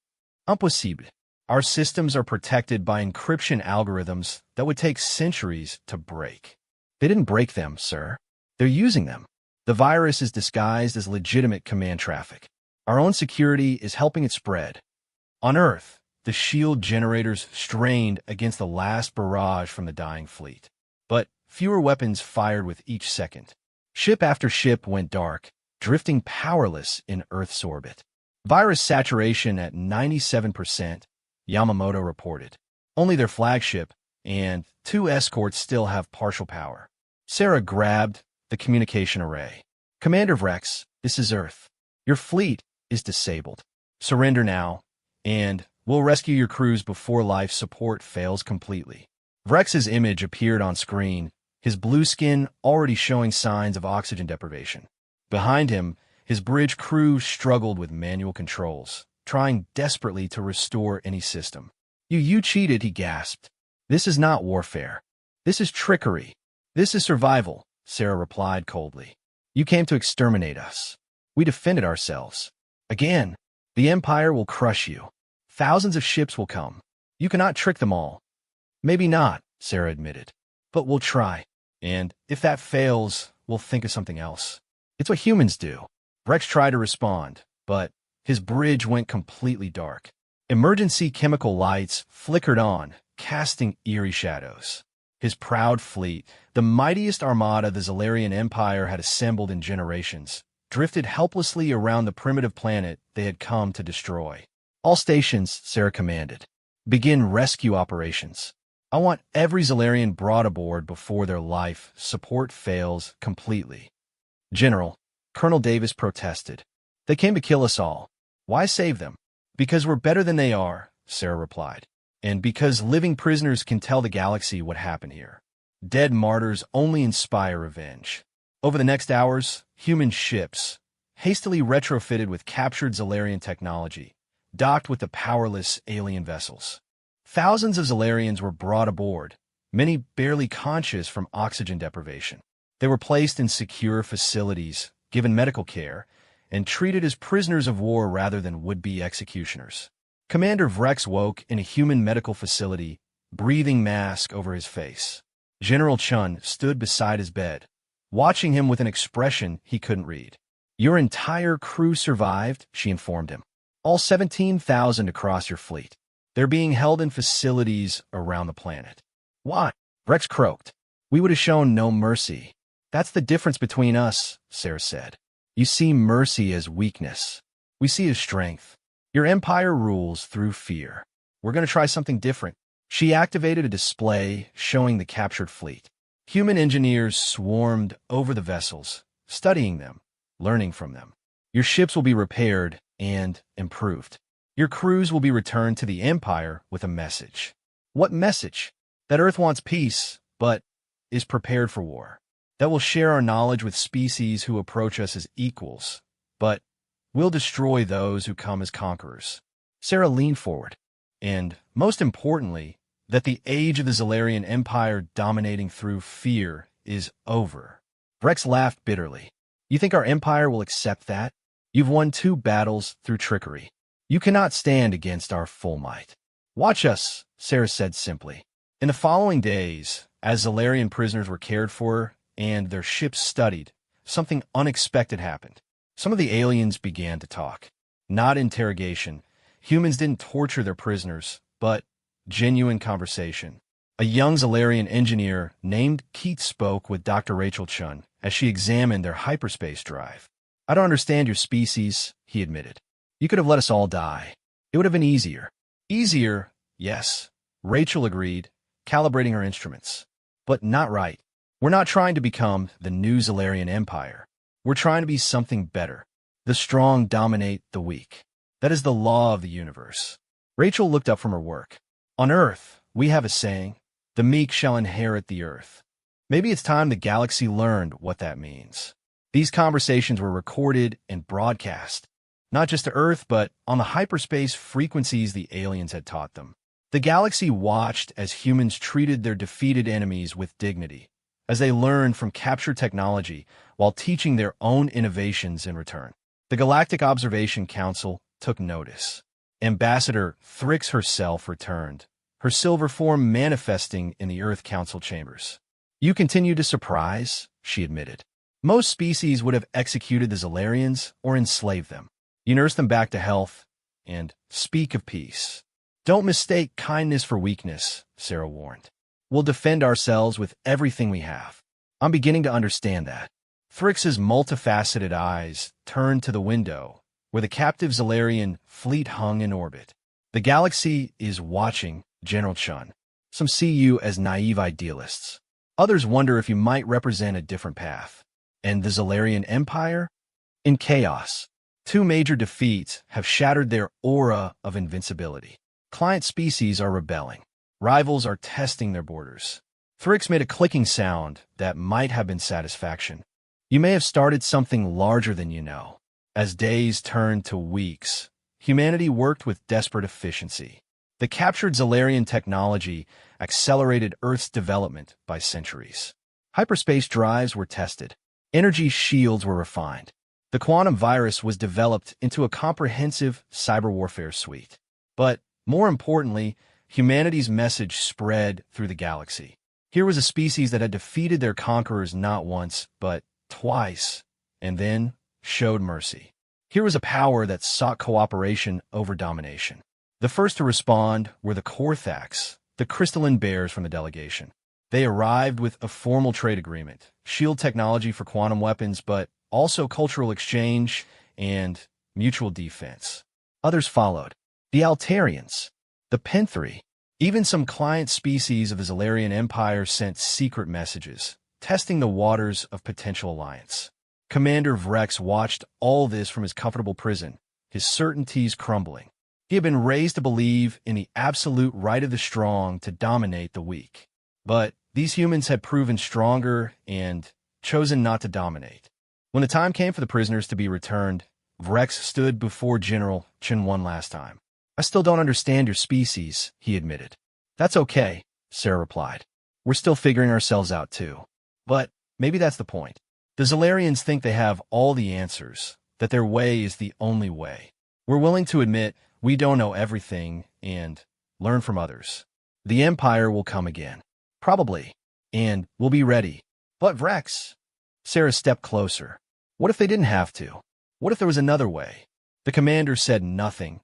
Impossible. Our systems are protected by encryption algorithms that would take centuries to break. They didn't break them, sir. They're using them. The virus is disguised as legitimate command traffic. Our own security is helping it spread. On Earth, the shield generators strained against the last barrage from the dying fleet. But fewer weapons fired with each second. Ship after ship went dark, drifting powerless in Earth's orbit. Virus saturation at 97%, Yamamoto reported. Only their flagship and 2 escorts still have partial power. Sarah grabbed the communication array. Commander Vrex, this is Earth. Your fleet is disabled. Surrender now, and we'll rescue your crews before life support fails completely. Vrex's image appeared on screen, his blue skin already showing signs of oxygen deprivation. Behind him, his bridge crew struggled with manual controls, trying desperately to restore any system. You cheated, he gasped. This is not warfare. This is trickery. This is survival, Sarah replied coldly. You came to exterminate us. We defended ourselves. Again, the Empire will crush you. Thousands of ships will come. You cannot trick them all. Maybe not, Sarah admitted. But we'll try. And if that fails, we'll think of something else. It's what humans do. Vrex tried to respond, but his bridge went completely dark. Emergency chemical lights flickered on, casting eerie shadows. His proud fleet, the mightiest armada the Zalarian Empire had assembled in generations, drifted helplessly around the primitive planet they had come to destroy. All stations, Sarah commanded. Begin rescue operations. I want every Zalarian brought aboard before their life support fails completely. General, Colonel Davis protested. They came to kill us all. Why save them? Because we're better than they are, Sarah replied. And because living prisoners can tell the galaxy what happened here. Dead martyrs only inspire revenge. Over the next hours, human ships, hastily retrofitted with captured Zalarian technology, docked with the powerless alien vessels. Thousands of Zalarians were brought aboard, many barely conscious from oxygen deprivation. They were placed in secure facilities, given medical care, and treated as prisoners of war rather than would-be executioners. Commander Vrex woke in a human medical facility, breathing mask over his face. General Chun stood beside his bed, watching him with an expression he couldn't read. "Your entire crew survived," she informed him. "All 17,000 across your fleet. They're being held in facilities around the planet." "Why?" Rex croaked. "We would have shown no mercy." "That's the difference between us," Sarah said. "You see mercy as weakness. We see as strength. Your empire rules through fear. We're going to try something different." She activated a display showing the captured fleet. Human engineers swarmed over the vessels, studying them, learning from them. "Your ships will be repaired and improved. Your crews will be returned to the Empire with a message." "What message?" "That Earth wants peace, but is prepared for war. That we'll share our knowledge with species who approach us as equals, but we'll destroy those who come as conquerors." Sarah leaned forward. "And, most importantly, that the age of the Zalarian Empire dominating through fear is over." Rex laughed bitterly. "You think our empire will accept that? You've won 2 battles through trickery. You cannot stand against our full might." "Watch us," Sarah said simply. In the following days, as Zalarian prisoners were cared for and their ships studied, something unexpected happened. Some of the aliens began to talk. Not interrogation. Humans didn't torture their prisoners, but genuine conversation. A young Zalarian engineer named Keith spoke with Dr. Rachel Chun as she examined their hyperspace drive. "I don't understand your species," he admitted. "You could have let us all die. It would have been easier." "Easier, yes," Rachel agreed, calibrating her instruments. "But not right. We're not trying to become the new Zalarian Empire. We're trying to be something better. The strong dominate the weak. That is the law of the universe." Rachel looked up from her work. "On Earth, we have a saying, 'The meek shall inherit the earth.' Maybe it's time the galaxy learned what that means." These conversations were recorded and broadcast, not just to Earth, but on the hyperspace frequencies the aliens had taught them. The galaxy watched as humans treated their defeated enemies with dignity, as they learned from captured technology while teaching their own innovations in return. The Galactic Observation Council took notice. Ambassador Thrix herself returned, her silver form manifesting in the Earth Council chambers. "You continue to surprise," she admitted. "Most species would have executed the Zalarians or enslaved them. You nurse them back to health and speak of peace." "Don't mistake kindness for weakness," Sarah warned. "We'll defend ourselves with everything we have." "I'm beginning to understand that." Thrix's multifaceted eyes turned to the window, where the captive Zalarian fleet hung in orbit. "The galaxy is watching, General Chun. Some see you as naive idealists. Others wonder if you might represent a different path. And the Zalarian Empire? In chaos. 2 major defeats have shattered their aura of invincibility. Client species are rebelling. Rivals are testing their borders." Thrix made a clicking sound that might have been satisfaction. "You may have started something larger than you know." As days turned to weeks, humanity worked with desperate efficiency. The captured Zalarian technology accelerated Earth's development by centuries. Hyperspace drives were tested. Energy shields were refined. The quantum virus was developed into a comprehensive cyber warfare suite. But, more importantly, humanity's message spread through the galaxy. Here was a species that had defeated their conquerors not once, but twice, and then showed mercy. Here was a power that sought cooperation over domination. The first to respond were the Korthax, the crystalline bears from the delegation. They arrived with a formal trade agreement, shield technology for quantum weapons, but also cultural exchange and mutual defense. Others followed. The Altarians, the Penthri, even some client species of the Zalarian Empire sent secret messages, testing the waters of potential alliance. Commander Vrex watched all this from his comfortable prison, his certainties crumbling. He had been raised to believe in the absolute right of the strong to dominate the weak. But these humans had proven stronger and chosen not to dominate. When the time came for the prisoners to be returned, Vrex stood before General Chen one last time. I still don't understand your species, he admitted. That's okay, Sarah replied. We're still figuring ourselves out too. But maybe that's the point. The Zolarians think they have all the answers, that their way is the only way. We're willing to admit we don't know everything and learn from others. The Empire will come again. Probably. And we'll be ready. But Vrex... Sarah stepped closer. What if they didn't have to? What if there was another way? The commander said nothing,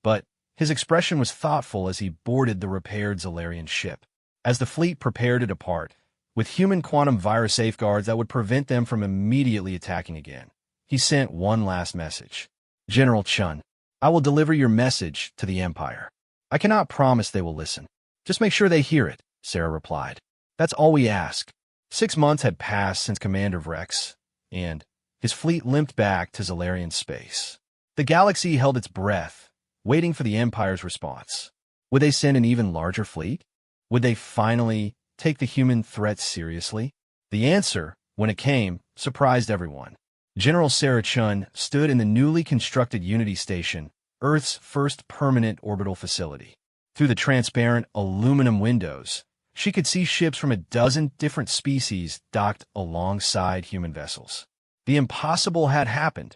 but his expression was thoughtful as he boarded the repaired Zolarian ship. As the fleet prepared to depart, with human quantum virus safeguards that would prevent them from immediately attacking again, he sent one last message. General Chun, I will deliver your message to the Empire. I cannot promise they will listen. Just make sure they hear it, Sarah replied. That's all we ask. 6 months had passed since Commander Vrex, and his fleet limped back to Zolarian space. The galaxy held its breath, waiting for the Empire's response. Would they send an even larger fleet? Would they finally take the human threat seriously? The answer, when it came, surprised everyone. General Sarah Chun stood in the newly constructed Unity Station, Earth's first permanent orbital facility. Through the transparent aluminum windows, she could see ships from a dozen different species docked alongside human vessels. The impossible had happened.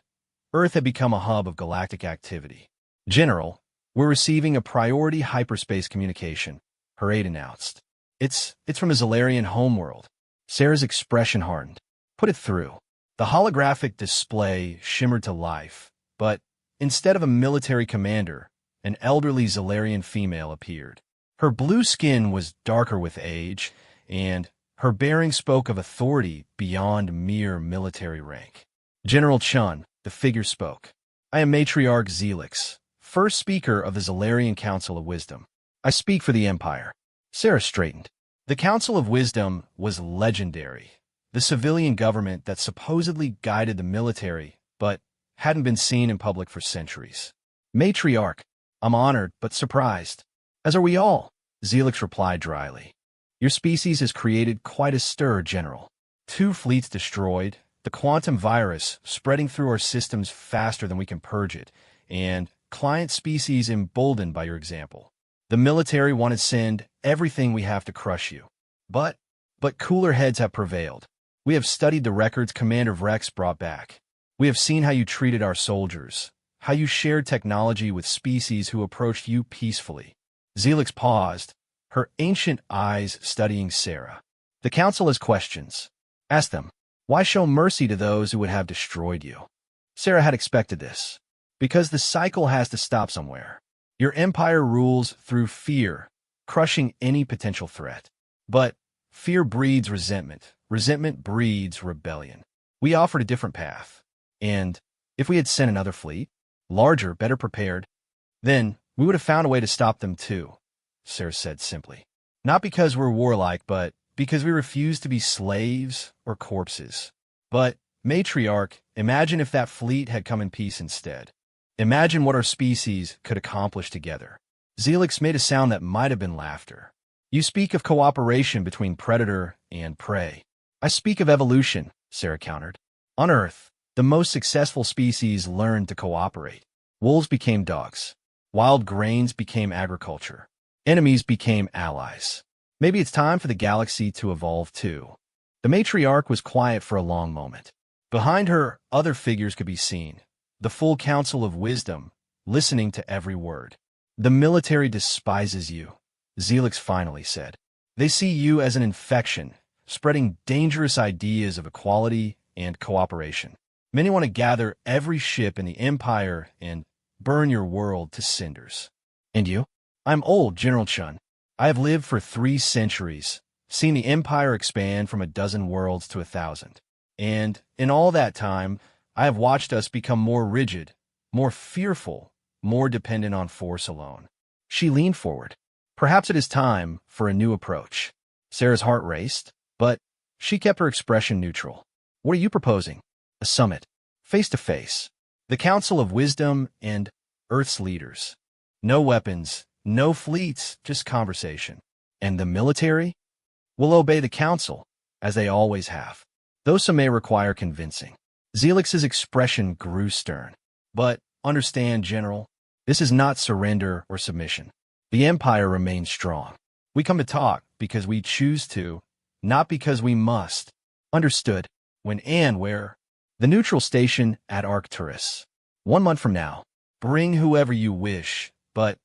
Earth had become a hub of galactic activity. General, we're receiving a priority hyperspace communication, her aide announced. It's from a Zolarian homeworld. Sarah's expression hardened. Put it through. The holographic display shimmered to life, but instead of a military commander, an elderly Zolarian female appeared. Her blue skin was darker with age, and her bearing spoke of authority beyond mere military rank. General Chun, the figure spoke. I am Matriarch Zelix, first speaker of the Zolarian Council of Wisdom. I speak for the Empire. Sarah straightened. The Council of Wisdom was legendary, the civilian government that supposedly guided the military, but hadn't been seen in public for centuries. Matriarch, I'm honored but surprised. As are we all, Zelix replied dryly. Your species has created quite a stir, General. 2 fleets destroyed, the quantum virus spreading through our systems faster than we can purge it, and client species emboldened by your example. The military want to send everything we have to crush you. But cooler heads have prevailed. We have studied the records Commander Vrex brought back. We have seen how you treated our soldiers, how you shared technology with species who approached you peacefully. Zelix paused, her ancient eyes studying Sarah. The council has questions. Ask them. Why show mercy to those who would have destroyed you? Sarah had expected this. Because the cycle has to stop somewhere. Your empire rules through fear, crushing any potential threat. But fear breeds resentment. Resentment breeds rebellion. We offered a different path. And if we had sent another fleet, larger, better prepared, then we would have found a way to stop them too, Sarah said simply. Not because we're warlike, but because we refuse to be slaves or corpses. But, Matriarch, imagine if that fleet had come in peace instead. Imagine what our species could accomplish together. Zelix made a sound that might have been laughter. You speak of cooperation between predator and prey. I speak of evolution, Sarah countered. On Earth, the most successful species learned to cooperate. Wolves became dogs. Wild grains became agriculture. Enemies became allies. Maybe it's time for the galaxy to evolve too. The matriarch was quiet for a long moment. Behind her, other figures could be seen. The full council of wisdom, listening to every word. The military despises you, Zelix finally said. They see you as an infection, spreading dangerous ideas of equality and cooperation. Many want to gather every ship in the Empire and burn your world to cinders. And you? I'm old, General Chun. I have lived for 3 centuries, seen the Empire expand from 12 worlds to 1,000. And in all that time, I have watched us become more rigid, more fearful, more dependent on force alone. She leaned forward. Perhaps it is time for a new approach. Sarah's heart raced, but she kept her expression neutral. What are you proposing? A summit, face to face. The Council of Wisdom and Earth's leaders. No weapons, no fleets, just conversation. And the military? Will obey the Council, as they always have. Though some may require convincing. Zelix's expression grew stern. But, understand, General, this is not surrender or submission. The Empire remains strong. We come to talk because we choose to, not because we must. Understood. When and where? The neutral station at Arcturus. 1 month from now. Bring whoever you wish, but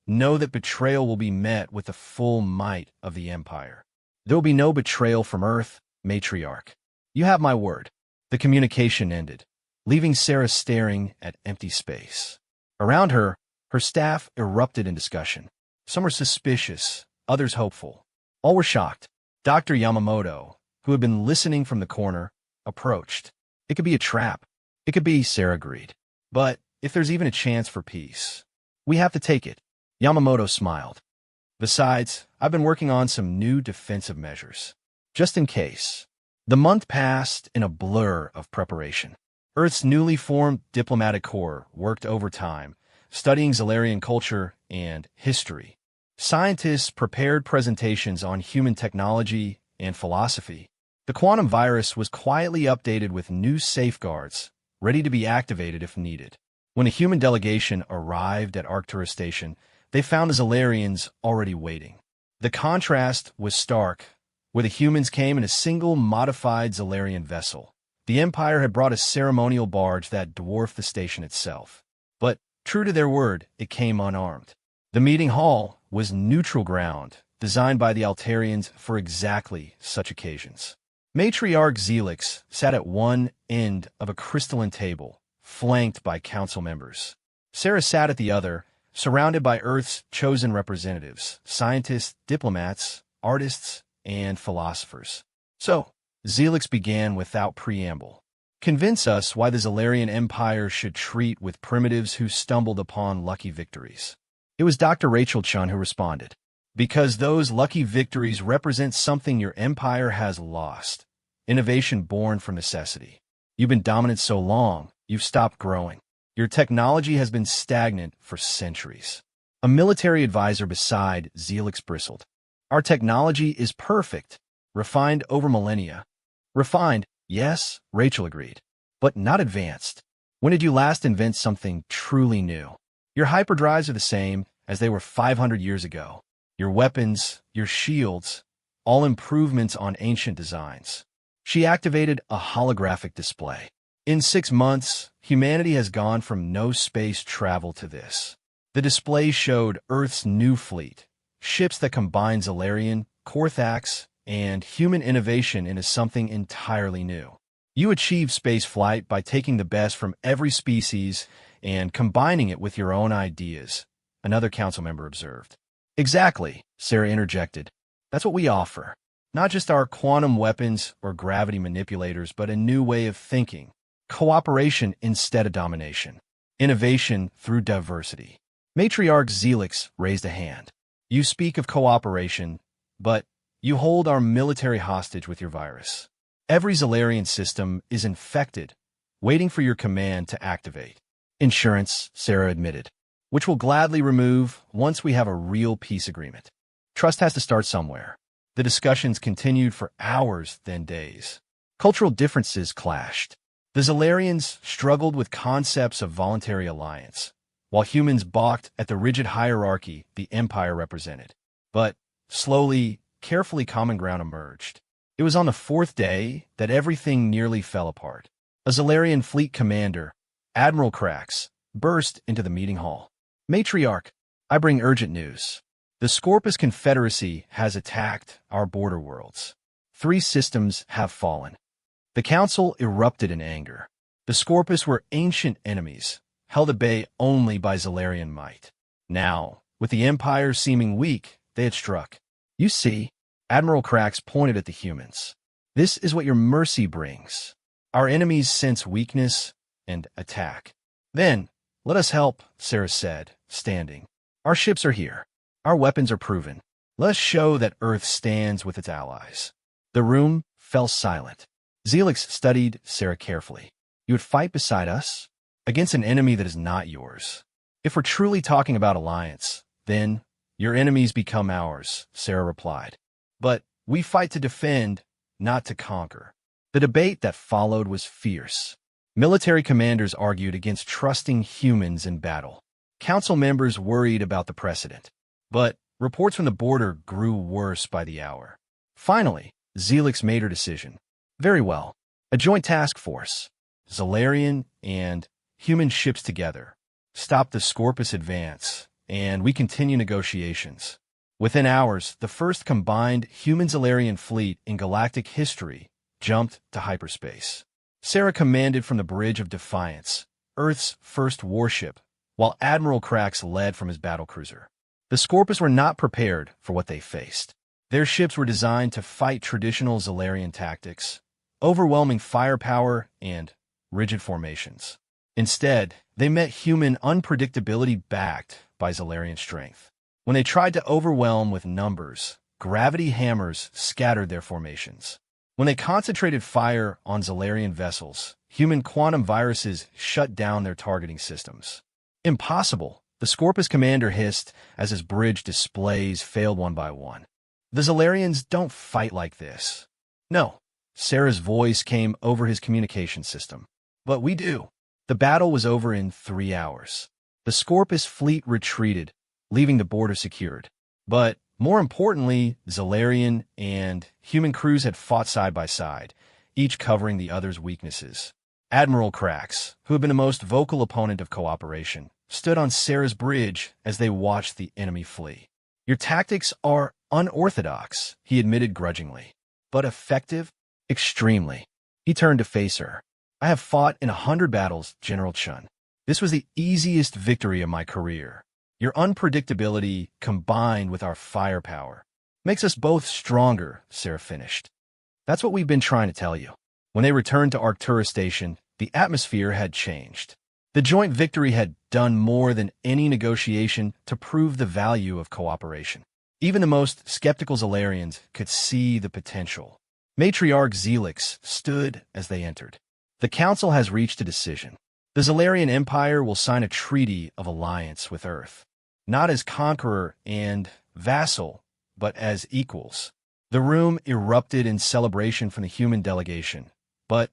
know that betrayal will be met with the full might of the Empire. There will be no betrayal from Earth, Matriarch. You have my word. The communication ended, leaving Sarah staring at empty space. Around her, her staff erupted in discussion. Some were suspicious, others hopeful. All were shocked. Dr. Yamamoto, who had been listening from the corner, approached. It could be a trap. It could be, Sarah agreed. But if there's even a chance for peace, we have to take it. Yamamoto smiled. Besides, I've been working on some new defensive measures. Just in case. The month passed in a blur of preparation. Earth's newly formed diplomatic corps worked overtime, studying Zalarian culture and history. Scientists prepared presentations on human technology and philosophy. The quantum virus was quietly updated with new safeguards, ready to be activated if needed. When a human delegation arrived at Arcturus Station, they found the Zalarians already waiting. The contrast was stark, where the humans came in a single modified Zalarian vessel. The Empire had brought a ceremonial barge that dwarfed the station itself. But, true to their word, it came unarmed. The meeting hall was neutral ground, designed by the Altarians for exactly such occasions. Matriarch Zelix sat at one end of a crystalline table, flanked by council members. Sarah sat at the other, surrounded by Earth's chosen representatives, scientists, diplomats, artists, and philosophers. So, Zelix began without preamble. Convince us why the Zalarian Empire should treat with primitives who stumbled upon lucky victories. It was Dr. Rachel Chun who responded. Because those lucky victories represent something your empire has lost. Innovation born from necessity. You've been dominant so long, you've stopped growing. Your technology has been stagnant for centuries. A military advisor beside Zelix bristled. Our technology is perfect, refined over millennia. Refined, yes, Rachel agreed, but not advanced. When did you last invent something truly new? Your hyperdrives are the same as they were 500 years ago. Your weapons, your shields, all improvements on ancient designs. She activated a holographic display. In 6 months, humanity has gone from no space travel to this. The display showed Earth's new fleet, ships that combine Zalarian, Korthax, and human innovation into something entirely new. You achieve spaceflight by taking the best from every species and combining it with your own ideas, another council member observed. Exactly, Sarah interjected. That's what we offer. Not just our quantum weapons or gravity manipulators, but a new way of thinking. Cooperation instead of domination. Innovation through diversity. Matriarch Zelix raised a hand. You speak of cooperation, but you hold our military hostage with your virus. Every Zalarian system is infected, waiting for your command to activate. Insurance, Sarah admitted, which we'll gladly remove once we have a real peace agreement. Trust has to start somewhere. The discussions continued for hours, then days. Cultural differences clashed. The Zalarians struggled with concepts of voluntary alliance, while humans balked at the rigid hierarchy the Empire represented. But, slowly, carefully common ground emerged. It was on the 4th day that everything nearly fell apart. A Zalarian fleet commander, Admiral Krax, burst into the meeting hall. Matriarch, I bring urgent news. The Scorpus Confederacy has attacked our border worlds. 3 systems have fallen. The council erupted in anger. The Scorpus were ancient enemies, held at bay only by Zalarian might. Now, with the Empire seeming weak, they had struck. You see, Admiral Krax pointed at the humans. This is what your mercy brings. Our enemies sense weakness and attack. Then, let us help, Sarah said, standing. Our ships are here. Our weapons are proven. Let us show that Earth stands with its allies. The room fell silent. Zelix studied Sarah carefully. You would fight beside us? Against an enemy that is not yours. If we're truly talking about alliance, then your enemies become ours, Sarah replied. But we fight to defend, not to conquer. The debate that followed was fierce. Military commanders argued against trusting humans in battle. Council members worried about the precedent. But reports from the border grew worse by the hour. Finally, Zelix made her decision. Very well. A joint task force, Zalarian and human ships together, stop the Scorpus advance, and we continue negotiations. Within hours, the first combined human-Zalarian fleet in galactic history jumped to hyperspace. Sarah commanded from the Bridge of Defiance, Earth's first warship, while Admiral Krax led from his battlecruiser. The Scorpus were not prepared for what they faced. Their ships were designed to fight traditional Zalarian tactics, overwhelming firepower and rigid formations. Instead, they met human unpredictability backed by Zalarian strength. When they tried to overwhelm with numbers, gravity hammers scattered their formations. When they concentrated fire on Zalarian vessels, human quantum viruses shut down their targeting systems. Impossible, the Scorpus commander hissed as his bridge displays failed one by one. The Zalarians don't fight like this. No, Sarah's voice came over his communication system. But we do. The battle was over in 3 hours. The Scorpus fleet retreated, leaving the border secured. But more importantly, Zalarian and human crews had fought side by side, each covering the other's weaknesses. Admiral Krax, who had been the most vocal opponent of cooperation, stood on Sarah's bridge as they watched the enemy flee. Your tactics are unorthodox, he admitted grudgingly. But effective? Extremely. He turned to face her. I have fought in 100 battles, General Chun. This was the easiest victory of my career. Your unpredictability, combined with our firepower, makes us both stronger, Sarah finished. That's what we've been trying to tell you. When they returned to Arcturus Station, the atmosphere had changed. The joint victory had done more than any negotiation to prove the value of cooperation. Even the most skeptical Zalarians could see the potential. Matriarch Zelix stood as they entered. The Council has reached a decision. The Zalarian Empire will sign a treaty of alliance with Earth, not as conqueror and vassal, but as equals. The room erupted in celebration from the human delegation, but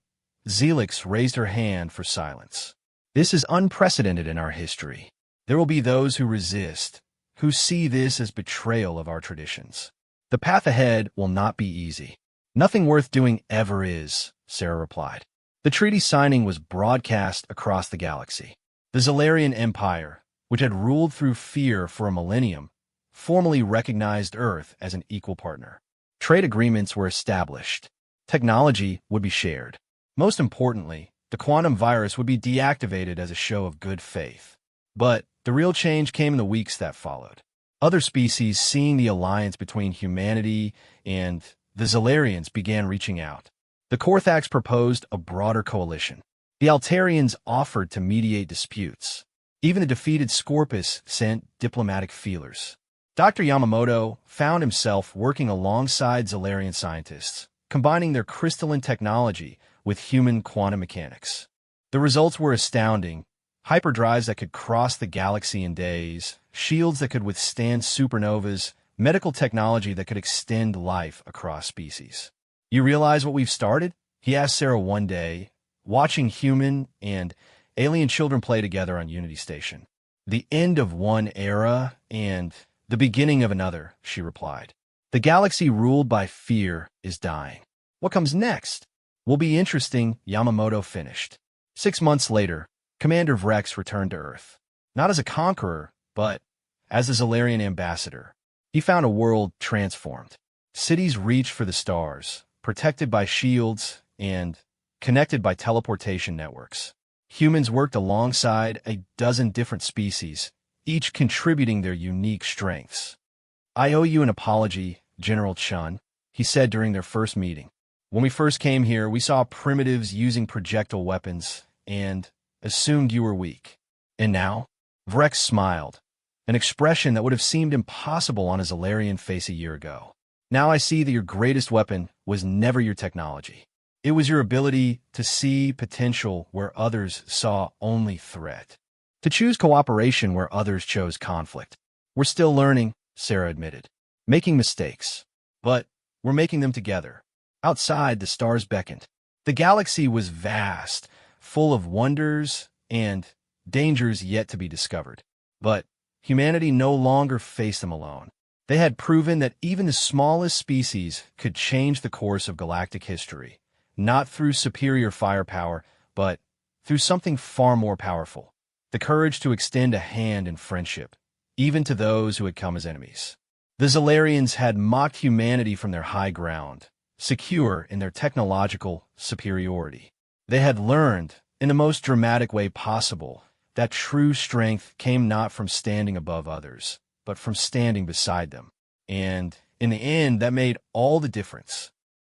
Zelix raised her hand for silence. This is unprecedented in our history. There will be those who resist, who see this as betrayal of our traditions. The path ahead will not be easy. Nothing worth doing ever is, Sarah replied. The treaty signing was broadcast across the galaxy. The Zalarian Empire, which had ruled through fear for a millennium, formally recognized Earth as an equal partner. Trade agreements were established. Technology would be shared. Most importantly, the quantum virus would be deactivated as a show of good faith. But the real change came in the weeks that followed. Other species, seeing the alliance between humanity and the Zalarians, began reaching out. The Korthax proposed a broader coalition. The Altarians offered to mediate disputes. Even the defeated Scorpus sent diplomatic feelers. Dr. Yamamoto found himself working alongside Zalarian scientists, combining their crystalline technology with human quantum mechanics. The results were astounding. Hyperdrives that could cross the galaxy in days, shields that could withstand supernovas, medical technology that could extend life across species. You realize what we've started? He asked Sarah one day, watching human and alien children play together on Unity Station. The end of one era and the beginning of another, she replied. The galaxy ruled by fear is dying. What comes next? Will be interesting, Yamamoto finished. 6 months later, Commander Vrex returned to Earth. Not as a conqueror, but as a Zalarian ambassador. He found a world transformed. Cities reached for the stars, protected by shields and connected by teleportation networks. Humans worked alongside a dozen different species, each contributing their unique strengths. I owe you an apology, General Chun, he said during their first meeting. When we first came here, we saw primitives using projectile weapons and assumed you were weak. And now? Vrex smiled, an expression that would have seemed impossible on a Zalarian face a year ago. Now I see that your greatest weapon was never your technology. It was your ability to see potential where others saw only threat. To choose cooperation where others chose conflict. We're still learning, Sarah admitted. Making mistakes. But we're making them together. Outside, the stars beckoned. The galaxy was vast, full of wonders and dangers yet to be discovered. But humanity no longer faced them alone. They had proven that even the smallest species could change the course of galactic history, not through superior firepower, but through something far more powerful: the courage to extend a hand in friendship, even to those who had come as enemies. The Zalarians had mocked humanity from their high ground, secure in their technological superiority. They had learned, in the most dramatic way possible, that true strength came not from standing above others, but from standing beside them. And, in the end, that made all the difference.